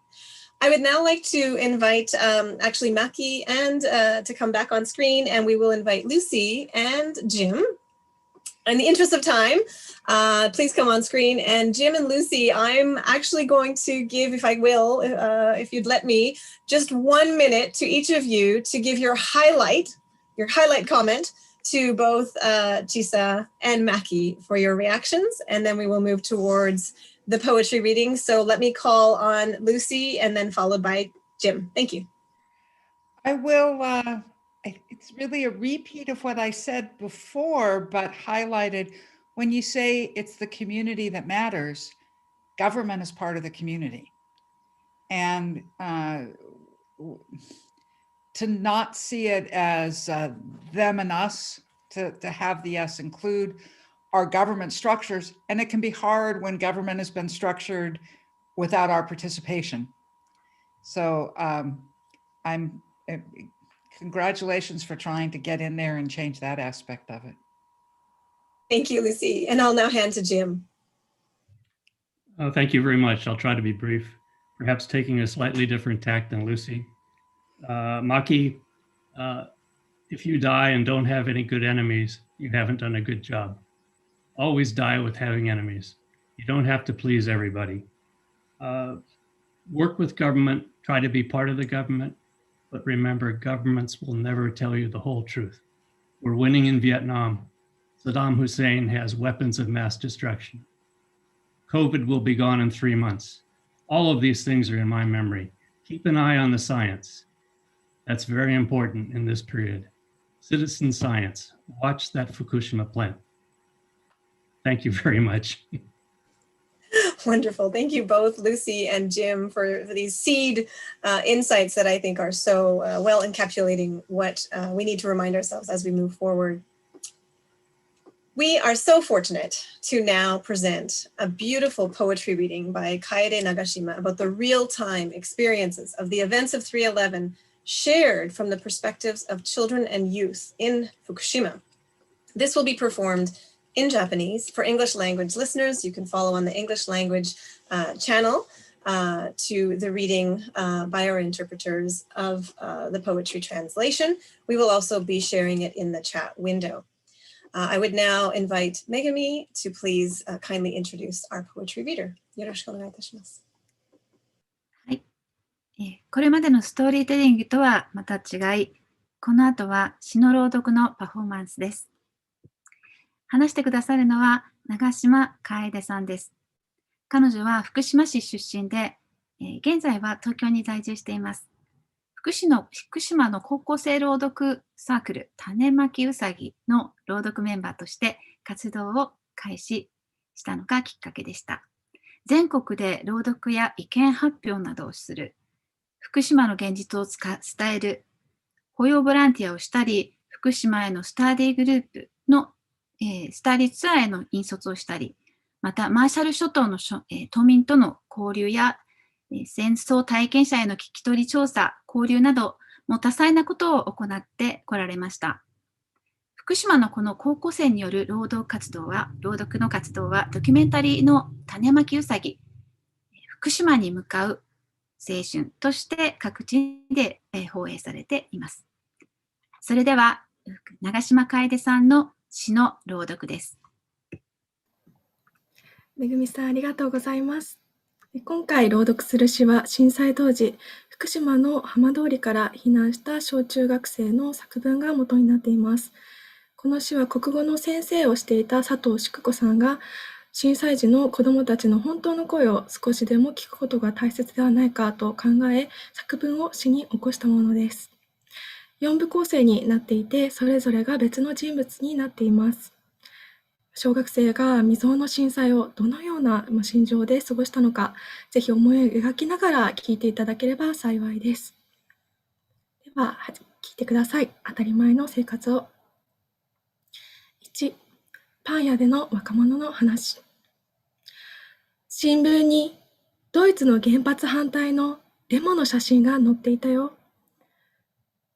I would now like to invite actually Maki and to come back on screen, and we will invite Lucy and Jim. In the interest of time, please come on screen. And Jim and Lucy, I'm actually going to give, if I will, if you'd let me, just 1 minute to each of you to give your highlight comment to both Chisa and Maki for your reactions, and then we will move towards the poetry reading. So let me call on Lucy and then followed by Jim. Thank you. I will, it's really a repeat of what I said before, but highlighted. When you say it's the community that matters, government is part of the community. And to not see it as them and us, to have the us include our government structures. And it can be hard when government has been structured without our participation. So congratulations for trying to get in there and change that aspect of it. Thank you, Lucy. And I'll now hand to Jim. Thank you very much. I'll try to be brief, perhaps taking a slightly different tack than Lucy. Maki, if you die and don't have any good enemies, you haven't done a good job. Always die with having enemies. You don't have to please everybody. Work with government, try to be part of the government, but remember, governments will never tell you the whole truth. We're winning in Vietnam. Saddam Hussein has weapons of mass destruction. COVID will be gone in 3 months. All of these things are in my memory. Keep an eye on the science. That's very important in this period. Citizen science. Watch that Fukushima plant. Thank you very much. Wonderful. Thank you both, Lucy and Jim, for these seed insights that I think are so well encapsulating what we need to remind ourselves as we move forward. We are so fortunate to now present a beautiful poetry reading by Kaede Nagashima about the real-time experiences of the events of 3/11 shared from the perspectives of children and youth in Fukushima. This will be performed in Japanese. For English language listeners, you can follow on the English language channel to the reading by our interpreters of the poetry translation. We will also be sharing it in the chat window. I would now invite Megami to please kindly introduce our poetry reader. よろしくお願いいたします。これまでのストーリーテリングとはまた違い、この後は詩の朗読のパフォーマンスです。話してくださるのは長島楓さんです。彼女は福島市出身で、現在は東京に在住しています。福島の高校生朗読サークル種まきうさぎの朗読メンバーとして活動を開始したのがきっかけでした。全国で朗読や意見発表などをする、福島の現実を伝える、雇用ボランティアをしたり、福島へのスタディグループのスタディツアーへの引率をしたり、またマーシャル諸島の島民との交流や戦争体験者への聞き取り調査、交流なども多彩なことを行ってこられました。福島のこの高校生による朗読の活動はドキュメンタリーの種まきうさぎ、福島に向かう青春として各地で放映されています。それでは長島楓さんの詩の朗読です。めぐみさん、ありがとうございます。今回朗読する詩は震災当時、福島の浜通りから避難した小中学生の作文が元になっています。この詩は国語の先生をしていた佐藤淑子さんが震災時の子どもたちの本当の声を少しでも聞くことが大切ではないかと考え、作文を詩に起こしたものです。4部構成になっていて、それぞれが別の人物になっています。小学生が未曾有の震災をどのような心情で過ごしたのか、ぜひ思いを描きながら聞いていただければ幸いです。では、聞いてください。当たり前の生活を。1、パン屋での若者の話。新聞にドイツの原発反対のデモの写真が載っていたよ。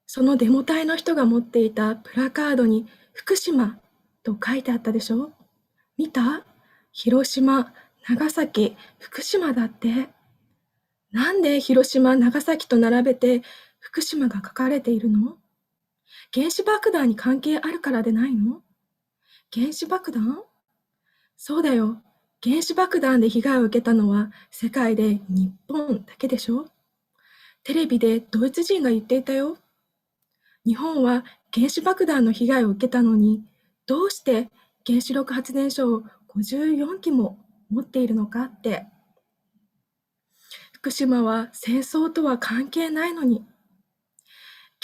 そのデモ隊の人が持っていたプラカードに福島と書いてあったでしょ？見た？広島、長崎、福島だって。なんで広島、長崎と並べて福島が書かれているの？原子爆弾に関係あるからでないの？原子爆弾？そうだよ。原子爆弾で被害を受けたのは世界で日本だけでしょ？テレビでドイツ人が言っていたよ。日本は原子爆弾の被害を受けたのに、どうして原子力発電所を54基も持っているのかって。福島は戦争とは関係ないのに。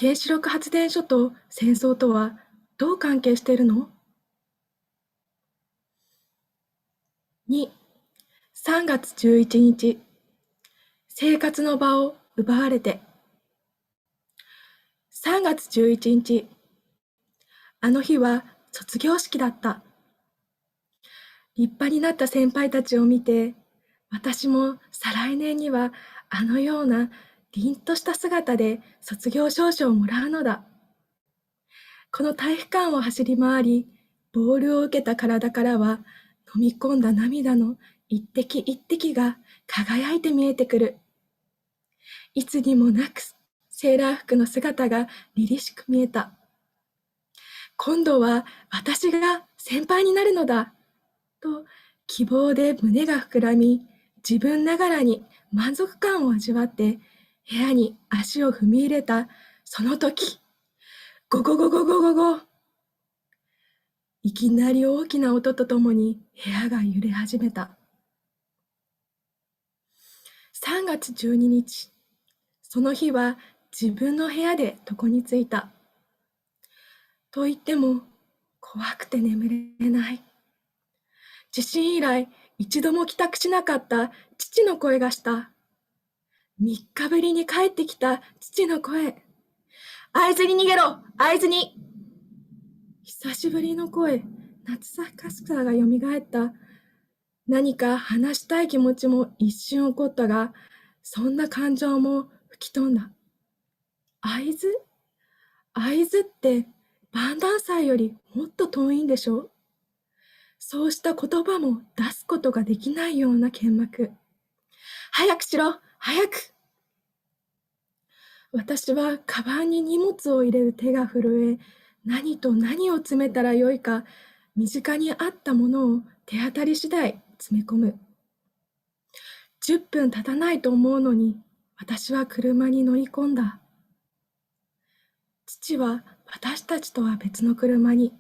原子力発電所と戦争とはどう関係しているの？ 2、3月11日、生活の場を奪われて。3月11日、あの日は卒業式だった。立派になった先輩たちを見て、私も再来年にはあのような凛とした姿で卒業証書をもらうのだ。この体育館を走り回り、ボールを受けた体からは飲み込んだ涙の一滴一滴が輝いて見えてくる。いつにもなくセーラー服の姿が凛々しく見えた。今度は私が先輩になるのだと希望で胸が膨らみ、自分ながらに満足感を味わって部屋に足を踏み入れたその時、ゴゴゴゴゴゴゴ、いきなり大きな音とともに部屋が揺れ始めた。3月12日、その日は自分の部屋で床についた。と言っても怖くて眠れない。地震以来一度も帰宅しなかった父の声がした。3日ぶりに帰ってきた父の声。会津に逃げろ！会津に！久しぶりの声、懐かしさがよみがえった。何か話したい気持ちも一瞬起こったが、そんな感情も吹き飛んだ。会津？会津って万々歳よりもっと遠いんでしょ？そうした言葉も出すことができないような剣幕。早くしろ！早く！私はカバンに荷物を入れる手が震え、何と何を詰めたらよいか、身近にあったものを手当たり次第詰め込む。10分経たないと思うのに、私は車に乗り込んだ。父は私たちとは別の車に。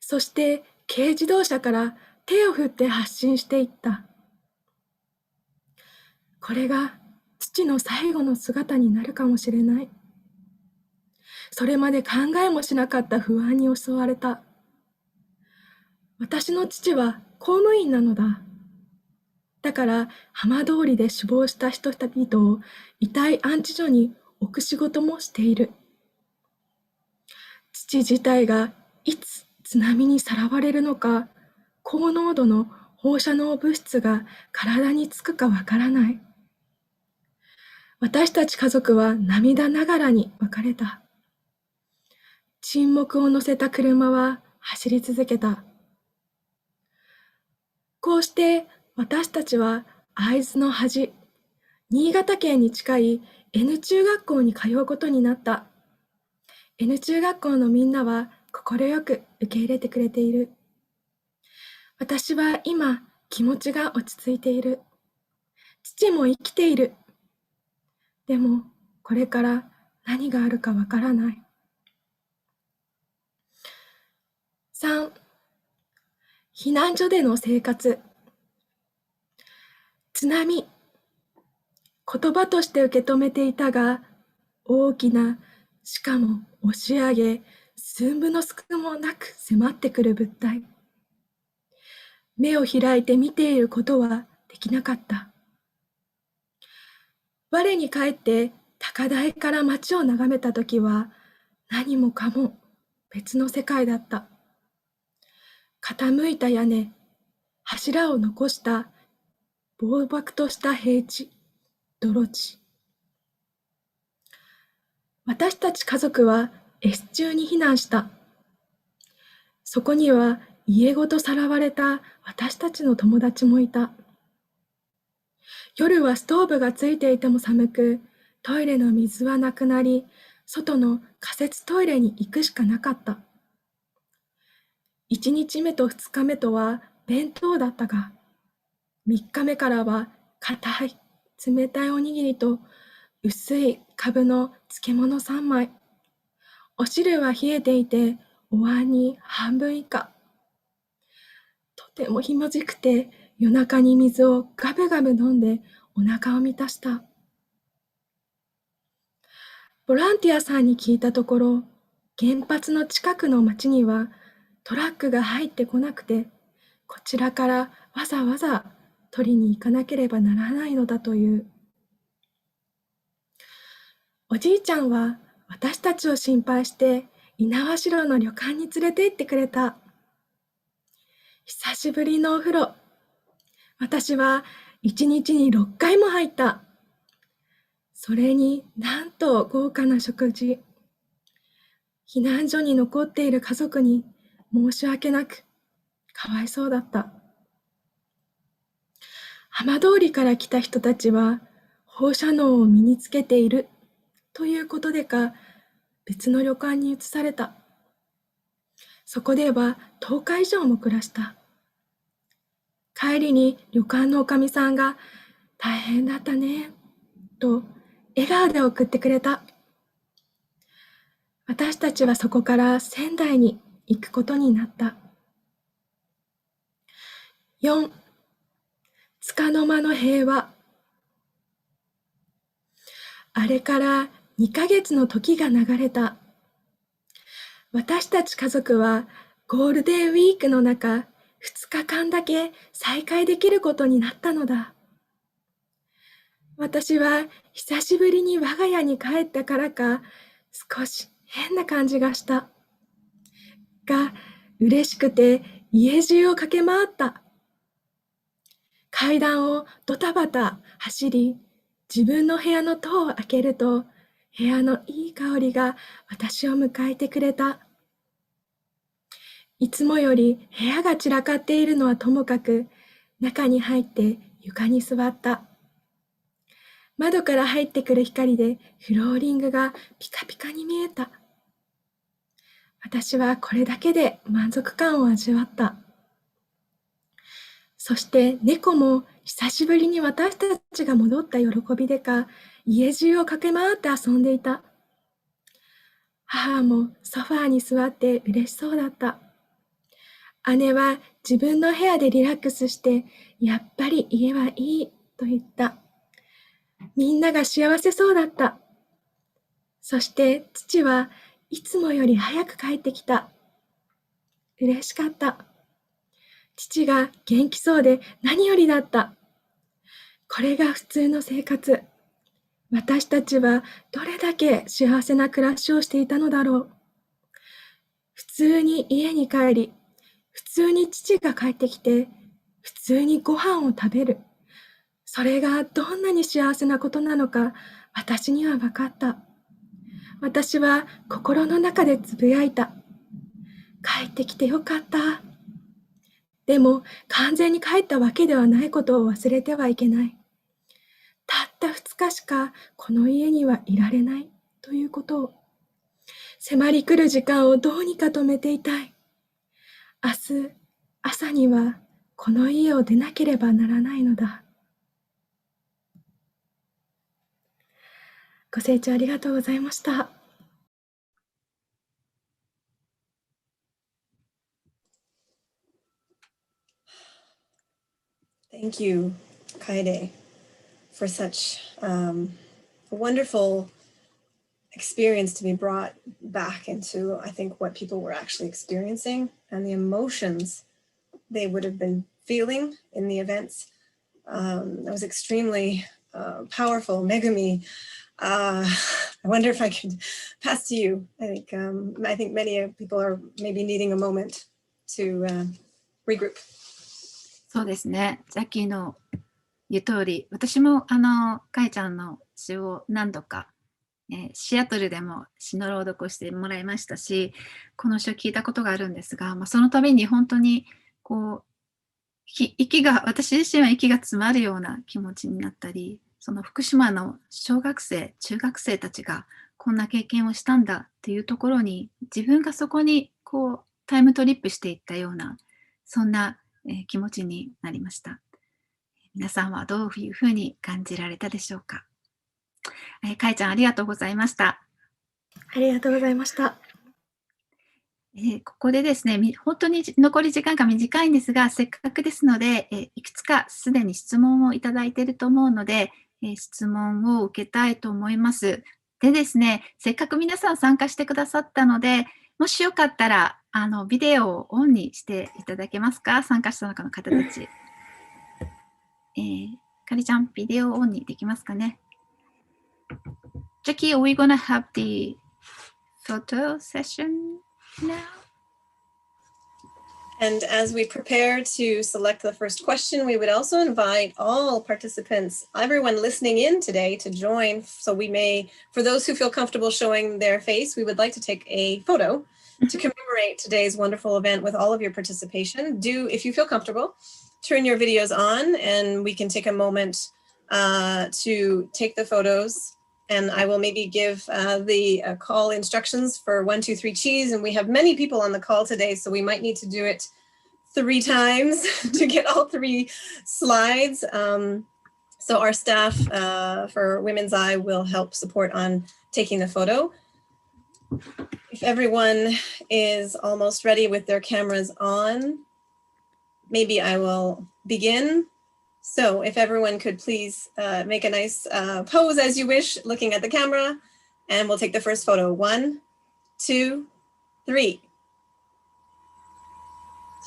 そして軽自動車から手を振って発進していった。これが父の最後の姿になるかもしれない。それまで考えもしなかった不安に襲われた。私の父は公務員なのだ。だから浜通りで死亡した人々を遺体安置所に置く仕事もしている。父自体がいつ津波にさらわれるのか、高濃度の放射能物質が体につくかわからない。私たち家族は涙ながらに別れた。沈黙を乗せた車は走り続けた。こうして私たちは会津の端、新潟県に近い N 中学校に通うことになった。N 中学校のみんなは快く受け入れてくれている。私は今、気持ちが落ち着いている。父も生きている。でも、これから何があるかわからない。3、避難所での生活。津波。言葉として受け止めていたが、大きな、しかも押し上げ、寸分の隙もなく迫ってくる物体。目を開いて見ていることはできなかった。我に返って高台から街を眺めたときは、何もかも別の世界だった。傾いた屋根、柱を残した暴漠とした平地、泥地。私たち家族は S 中に避難した。そこには家ごとさらわれた私たちの友達もいた。夜はストーブがついていても寒く、トイレの水はなくなり、外の仮設トイレに行くしかなかった。1日目と2日目とは弁当だったが、3日目からは硬い、冷たいおにぎりと薄いカブの漬物3枚。お汁は冷えていて、お椀に半分以下。とてもひもじくて、夜中に水をガブガブ飲んでお腹を満たした。ボランティアさんに聞いたところ、原発の近くの町にはトラックが入ってこなくて、こちらからわざわざ取りに行かなければならないのだという。おじいちゃんは私たちを心配して猪苗代の旅館に連れて行ってくれた。久しぶりのお風呂。私は1日に6回も入った。それになんと豪華な食事。避難所に残っている家族に申し訳なく、かわいそうだった。浜通りから来た人たちは放射能を身につけているということでか、別の旅館に移された。そこでは10日以上も暮らした。帰りに旅館のおかみさんが、大変だったね、と笑顔で送ってくれた。私たちはそこから仙台に行くことになった。4、束の間の平和。あれから2ヶ月の時が流れた。私たち家族はゴールデンウィークの中、2日間だけ再会できることになったのだ。私は久しぶりに我が家に帰ったからか、少し変な感じがした。が、嬉しくて家中を駆け回った。階段をドタバタ走り、自分の部屋の戸を開けると、部屋のいい香りが私を迎えてくれた。いつもより部屋が散らかっているのはともかく、中に入って床に座った。窓から入ってくる光でフローリングがピカピカに見えた。私はこれだけで満足感を味わった。そして猫も久しぶりに私たちが戻った喜びでか、家中を駆け回って遊んでいた。母もソファーに座って嬉しそうだった。姉は自分の部屋でリラックスして、やっぱり家はいいと言った。みんなが幸せそうだった。そして父はいつもより早く帰ってきた。嬉しかった。父が元気そうで何よりだった。これが普通の生活。私たちはどれだけ幸せな暮らしをしていたのだろう。普通に家に帰り、普通に父が帰ってきて、普通にご飯を食べる。それがどんなに幸せなことなのか、私には分かった。私は心の中でつぶやいた。帰ってきてよかった。でも完全に帰ったわけではないことを忘れてはいけない。たった2日しかこの家にはいられないということを。迫り来る時間をどうにか止めていたい。明日朝にはこの家を出なければならないのだ。ご清聴ありがとうございました。Thank you, Kaede, for such a wonderful experience to be brought back into, I think, what people were actually experiencing and the emotions they would have been feeling in the events. That was extremely powerful. Megami, I wonder if I could pass to you. I think many people are maybe needing a moment to regroup. そうですね。ジャッキーの言う通り、私もかいちゃんの詩を何度か、シアトルでも詩の朗読をしてもらいましたし、この詩を聞いたことがあるんですが、その度に本当にこう私自身は息が詰まるような気持ちになったり、その福島の小学生、中学生たちがこんな経験をしたんだっていうところに、自分がそこにタイムトリップしていったような、そんな気持ちになりました。皆さんはどういうふうに感じられたでしょうか。かいちゃん、ありがとうございました。ありがとうございました。ここでですね、本当に残り時間が短いんですが、せっかくですので、いくつかすでに質問をいただいていると思うので、質問を受けたいと思います。でですね、せっかく皆さん参加してくださったので、もしよかったら、ビデオをオンにしていただけますか？参加者の方たち。かりちゃん、ビデオオンにできますかね？ Jackie, are we gonna have the photo session now? And as we prepare to select the first question, we would also invite all participants, everyone listening in today, to join. So we may, for those who feel comfortable showing their face, we would like to take a photo to commemorate today's wonderful event with all of your participation. Do, if you feel comfortable, turn your videos on and we can take a moment to take the photos. And I will maybe give the call instructions for 1, 2, 3 cheese. And we have many people on the call today, so we might need to do it 3 times to get all 3 slides. So our staff for Women's Eye will help support on taking the photo. If everyone is almost ready with their cameras on, maybe I will begin. So if everyone could please make a nice pose as you wish, looking at the camera, and we'll take the first photo. 1, 2, 3.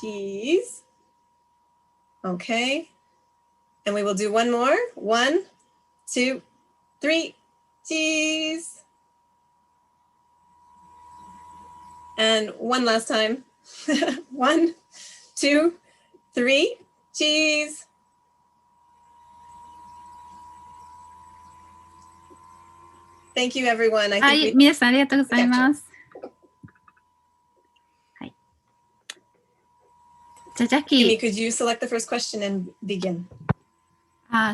Cheese. Okay. And we will do one more. 1, 2, 3. Cheese. And one last time. 1, 2, 3. Cheese. Thank you, everyone. I think 皆さんありがとうございます。はい。じゃあ、ジャッキー。Could you select the first question and begin?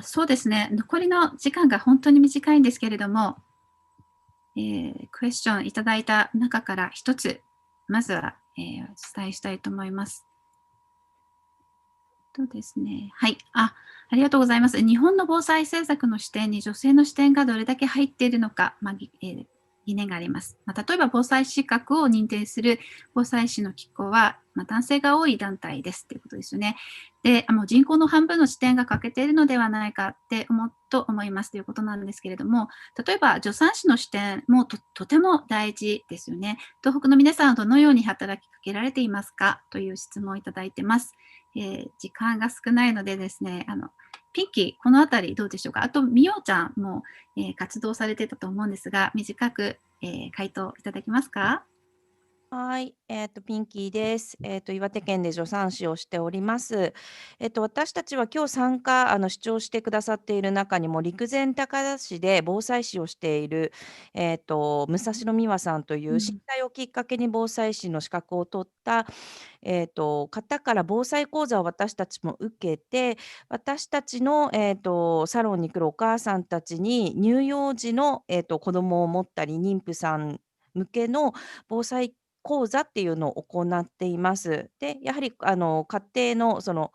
そうですね。残りの時間が本当に短いんですけれども、クエスチョンいただいた中から一つ、まずは、お伝えしたいと思います。そうですね。はい。ありがとうございます。日本の防災政策の視点に女性の視点がどれだけ入っているのか、疑念があります。例えば防災資格を認定する防災士の機構は、男性が多い団体ですということですよね。で、もう人口の半分の視点が欠けているのではないかって思いますということなんですけれども、例えば助産師の視点も とても大事ですよね。東北の皆さんはどのように働きかけられていますかという質問をいただいてます。時間が少ないのでですね、ピンキー、このあたりどうでしょうか。あと、みおちゃんも、活動されてたと思うんですが、短く、回答いただけますか。はい、ピンキーです。岩手県で助産師をしております。私たちは今日視聴してくださっている中にも、陸前高田市で防災士をしている、武蔵野美和さんという震災をきっかけに防災士の資格を取った、方から防災講座を私たちも受けて、私たちの、サロンに来るお母さんたちに乳幼児の、子供を持ったり妊婦さん向けの防災講座っていうのを行っています。で、やはり家庭のその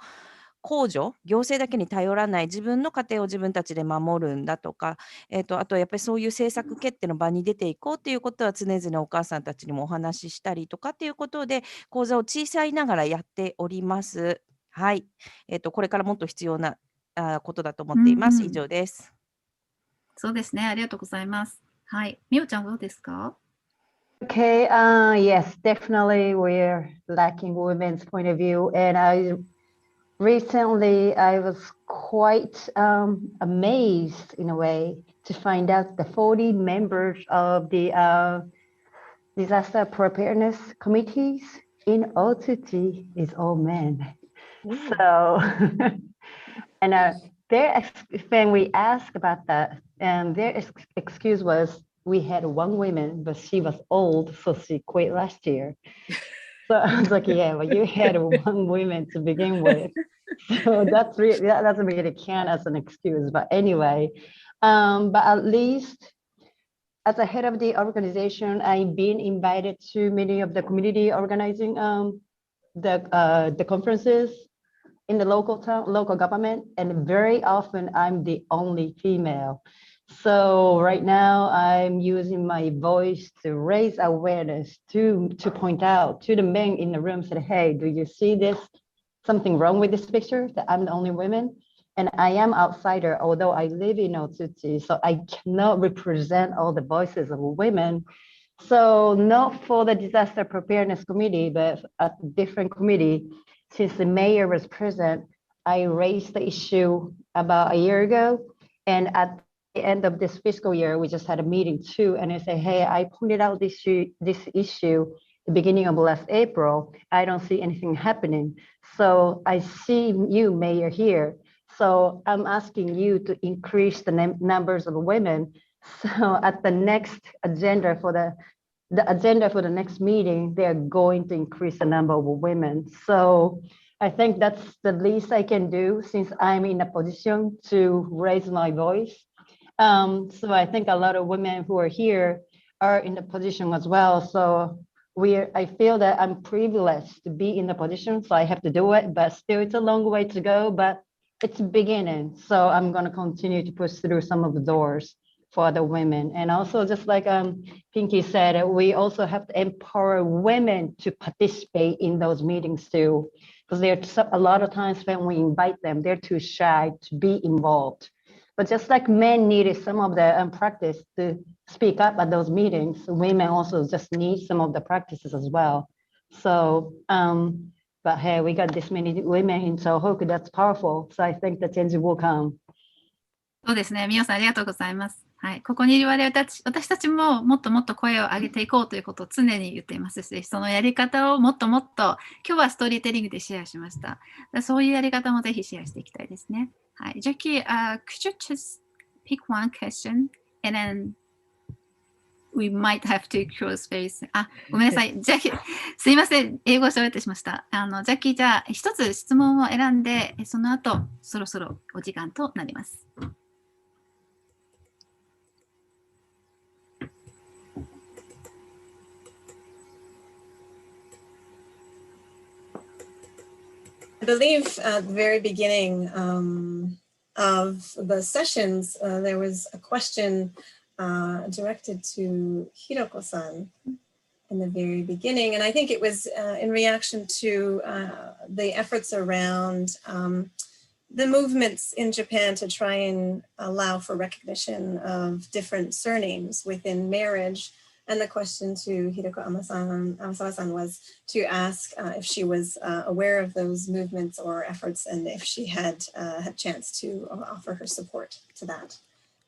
公助、行政だけに頼らない自分の家庭を自分たちで守るんだとか、あとやっぱりそういう政策決定の場に出ていこうっていうことは常々お母さんたちにもお話ししたりとかっていうことで、講座を小さいながらやっております。はい。これからもっと必要なことだと思っています。以上です。そうですね。ありがとうございます。はい。みおちゃんどうですか？ Okay, yes, definitely we're lacking women's point of view. And recently I was quite amazed in a way to find out the 40 members of the disaster preparedness committees in OTT is all men. So, and when we asked about that, and their excuse was, we had one woman, but she was old, so she quit last year. So I was like, yeah, well, you had one woman to begin with. So that doesn't really count as an excuse. But anyway, but at least as a head of the organization, I've been invited to many of the community organizing the conferences in the local government, and very often I'm the only female. So right now I'm using my voice to raise awareness, to point out to the men in the room, said, hey, do you see this? Something wrong with this picture, that I'm the only woman? And I am outsider, although I live in Otsuchi, so I cannot represent all the voices of women. So not for the disaster preparedness committee, but at a different committee, since the mayor was present, I raised the issue about a year ago. And at the end of this fiscal year, we just had a meeting too. And I say, hey, I pointed out this issue the beginning of last April. I don't see anything happening. So I see you, Mayor, here. So I'm asking you to increase the numbers of women. So at the next agenda for the next meeting, they are going to increase the number of women. So I think that's the least I can do since I'm in a position to raise my voice. So I think a lot of women who are here are in the position as well. So I feel that I'm privileged to be in the position, so I have to do it, but still it's a long way to go, but it's beginning. So I'm going to continue to push through some of the doors for other women. And also, just like Pinky said, we also have to empower women to participate in those meetings too, because there's a lot of times when we invite them, they're too shy to be involved. But just like men needed some of the practice to speak up at those meetings, women also just need some of the practices as well. So, but hey, we got this many women in Tohoku, that's powerful. So I think the change will come. そうですね。みおさんありがとうございます。はい、ここにいる私たちももっともっと声を上げていこうということを常に言っていますし、そのやり方をもっともっと、今日はストーリーテリングでシェアしました。そういうやり方もぜひシェアしていきたいですね。はい、Jackie, could you just pick one question and then we might have to close space. ごめんなさい。ジャッキー、すいません。英語を喋ってしました。ジャッキー、じゃあ一つ質問を選んで、その後、そろそろお時間となります。I believe at the very beginning of the sessions, there was a question directed to Hiroko-san in the very beginning. And I think it was in reaction to the efforts around the movements in Japan to try and allow for recognition of different surnames within marriage. And the question to Hiroko Amasawa-san was to ask if she was aware of those movements or efforts, and if she had had chance to offer her support to that.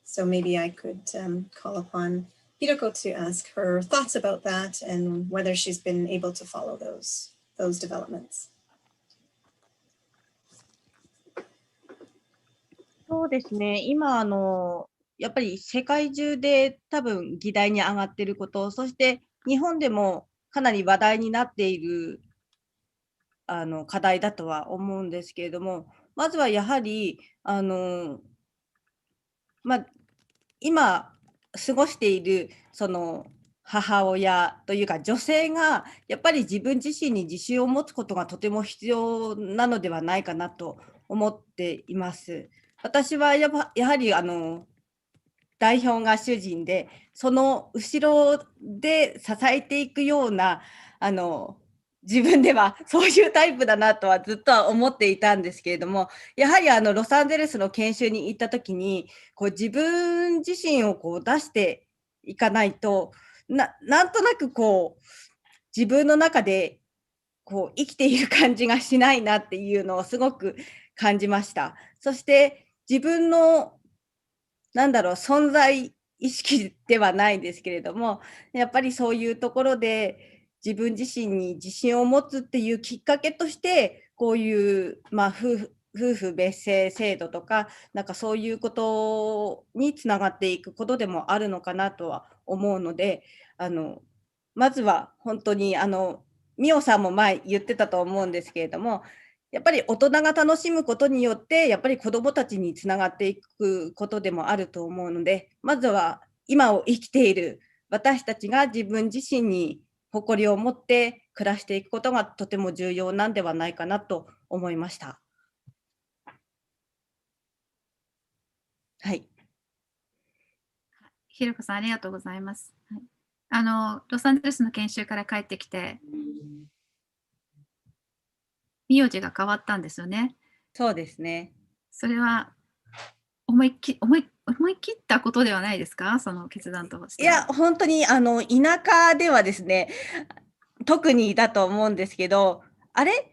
So maybe I could call upon Hiroko to ask her thoughts about that and whether she's been able to follow those developments. そうですね、今やっぱり世界中で多分議題に上がっていること、そして日本でもかなり話題になっている課題だとは思うんですけれども、まずはやはり今過ごしているその母親というか女性がやっぱり自分自身に自信を持つことがとても必要なのではないかなと思っています。私はやはり代表が主人で、その後ろで支えていくような自分ではそういうタイプだなとはずっとは思っていたんですけれども、やはりロサンゼルスの研修に行った時に自分自身を出していかないとなんとなく自分の中で生きている感じがしないなっていうのをすごく感じました。そして自分の存在意識ではないですけれども、やっぱりそういうところで自分自身に自信を持つっていうきっかけとして、こういう、夫婦別姓制度とか、そういうことにつながっていくことでもあるのかなとは思うので、まずは本当にミオさんも前言ってたと思うんですけれども、やっぱり大人が楽しむことによって、やっぱり子どもたちにつながっていくことでもあると思うので、まずは今を生きている私たちが自分自身に誇りを持って暮らしていくことがとても重要なんではないかなと思いました。はい。ひろこさん、ありがとうございます。はい、ロサンゼルスの研修から帰ってきて、名字が変わったんですよね。そうですね。それは思い切ったことではないですか、その決断としては。いや、本当に田舎ではですね、特にだと思うんですけど、あれ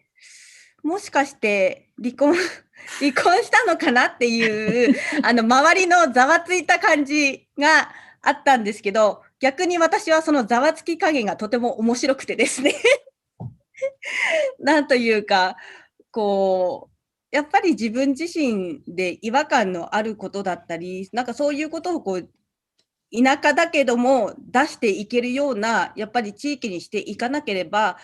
もしかして離婚したのかなっていう周りのざわついた感じがあったんですけど、逆に私はそのざわつき加減がとても面白くてですねなんというかやっぱり自分自身で違和感のあることだったり、そういうことを田舎だけども出していけるようなやっぱり地域にしていかなければ、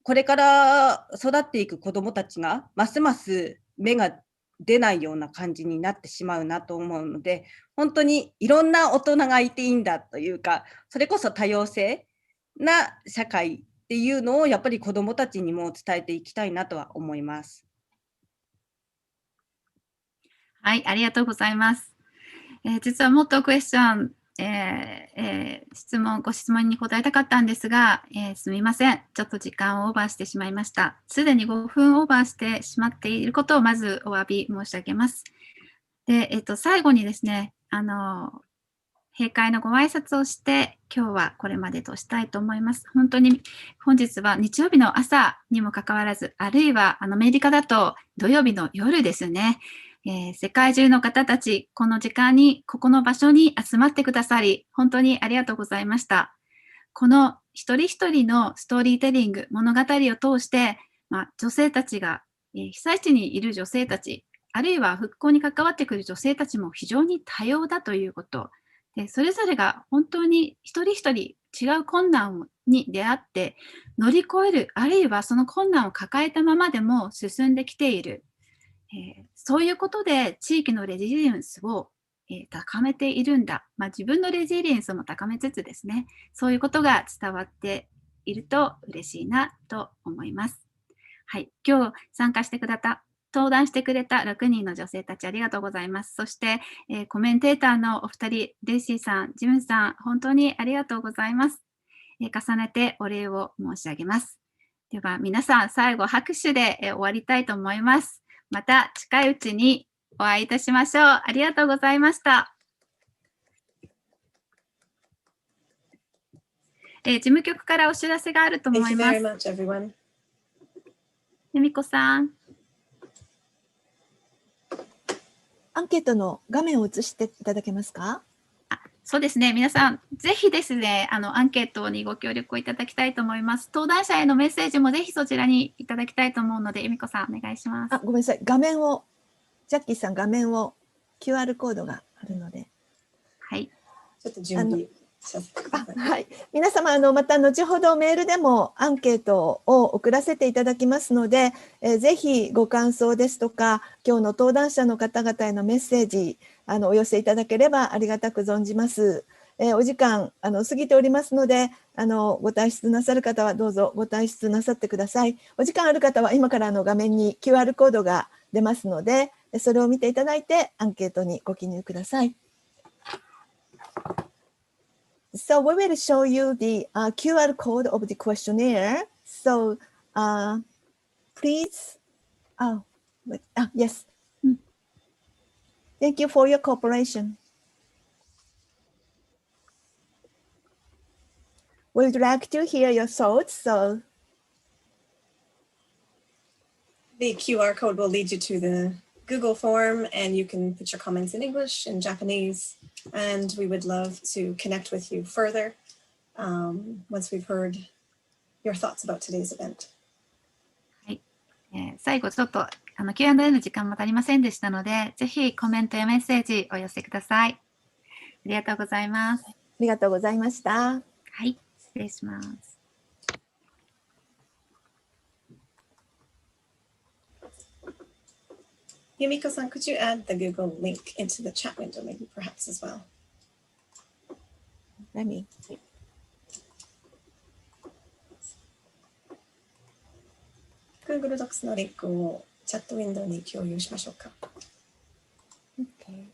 これから育っていく子どもたちがますます芽が出ないような感じになってしまうなと思うので、本当にいろんな大人がいていいんだというか、それこそ多様性な社会っていうのをやっぱり子どもたちにも伝えていきたいなとは思います。はい、ありがとうございます。実はもっとクエスチョン、ご質問に答えたかったんですが、すみません。ちょっと時間をオーバーしてしまいました。すでに5分オーバーしてしまっていることをまずお詫び申し上げます。で、最後にですね、閉会のご挨拶をして、今日はこれまでとしたいと思います。本当に本日は日曜日の朝にもかかわらず、あるいはアメリカだと土曜日の夜ですね。世界中の方たち、この時間に、ここの場所に集まってくださり、本当にありがとうございました。この一人一人のストーリーテリング、物語を通して、女性たちが、被災地にいる女性たち、あるいは復興に関わってくる女性たちも非常に多様だということ。で、それぞれが本当に一人一人違う困難に出会って乗り越える、あるいはその困難を抱えたままでも進んできている。そういうことで地域のレジリエンスを、高めているんだ。自分のレジリエンスも高めつつですね、そういうことが伝わっていると嬉しいなと思います。はい、今日参加してくれた、登壇してくれた6人の女性たちありがとうございます。そして、コメンテーターのお二人、デイシーさん、ジムさん、本当にありがとうございます。重ねてお礼を申し上げます。では皆さん、最後拍手で終わりたいと思います。また近いうちにお会いいたしましょう。ありがとうございました。事務局からお知らせがあると思います。由美子さん。アンケートの画面を映していただけますか？そうですね。皆さん、ぜひですね、アンケートにご協力をいただきたいと思います。登壇者へのメッセージもぜひそちらにいただきたいと思うので、由美子さん、お願いします。ごめんなさい。画面を、ジャッキーさん画面を QR コードがあるので。はい。ちょっと準備させてください。はい。皆様、また後ほどメールでもアンケートを送らせていただきますので、ぜひご感想ですとか、今日の登壇者の方々へのメッセージ、お寄せいただければありがたく存じます。お時間過ぎておりますので、ご退出なさる方はどうぞご退出なさってください。お時間ある方は今から画面に QR コードが出ますので、それを見ていただいてアンケートにご記入ください。So we will show you the QR code of the questionnaire. So please, yes. Thank you for your cooperation. We would like to hear your thoughts. So the QR code will lead you to the Google form, and you can put your comments in English and Japanese, and we would love to connect with you further once we've heard your thoughts about today's event. はい。最後ちょっとQ&A の時間も足りませんでしたので、ぜひコメントやメッセージお寄せください。ありがとうございます。ありがとうございました。はい、失礼します。Yumiko-san, could you add the Google link into the chat window, maybe perhaps as well? Let me. Google Docs のリンクをチャットウィンドウに共有しましょうか。Okay.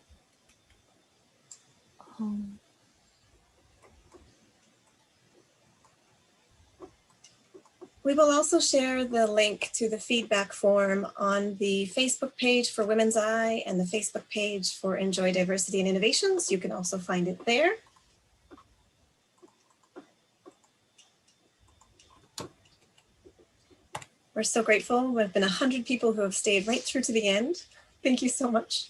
We will also share the link to the feedback form on the Facebook page for Women's Eye and the Facebook page for Enjoy Diversity and Innovations. You can also find it there. We're so grateful. We've been 100 people who have stayed right through to the end. Thank you so much.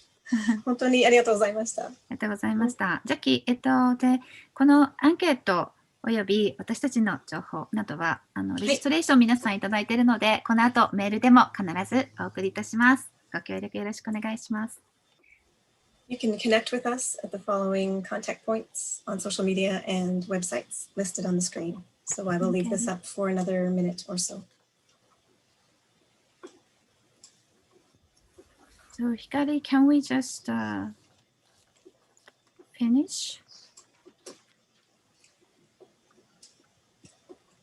本当にありがとうございました。ありがとうございました。ジャッキー、で、このアンケートおよび私たちの情報などは、レジストレーション皆さんいただいているので、この後メールでも必ずお送りいたします。ご協力よろしくお願いします。You can connect with us at the following contact points on social media and websites listed on the screen. So I will leave this up for another minute or so. So, Hikari, can we just finish?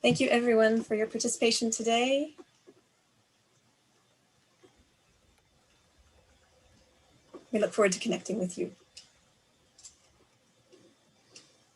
Thank you, everyone, for your participation today. We look forward to connecting with you.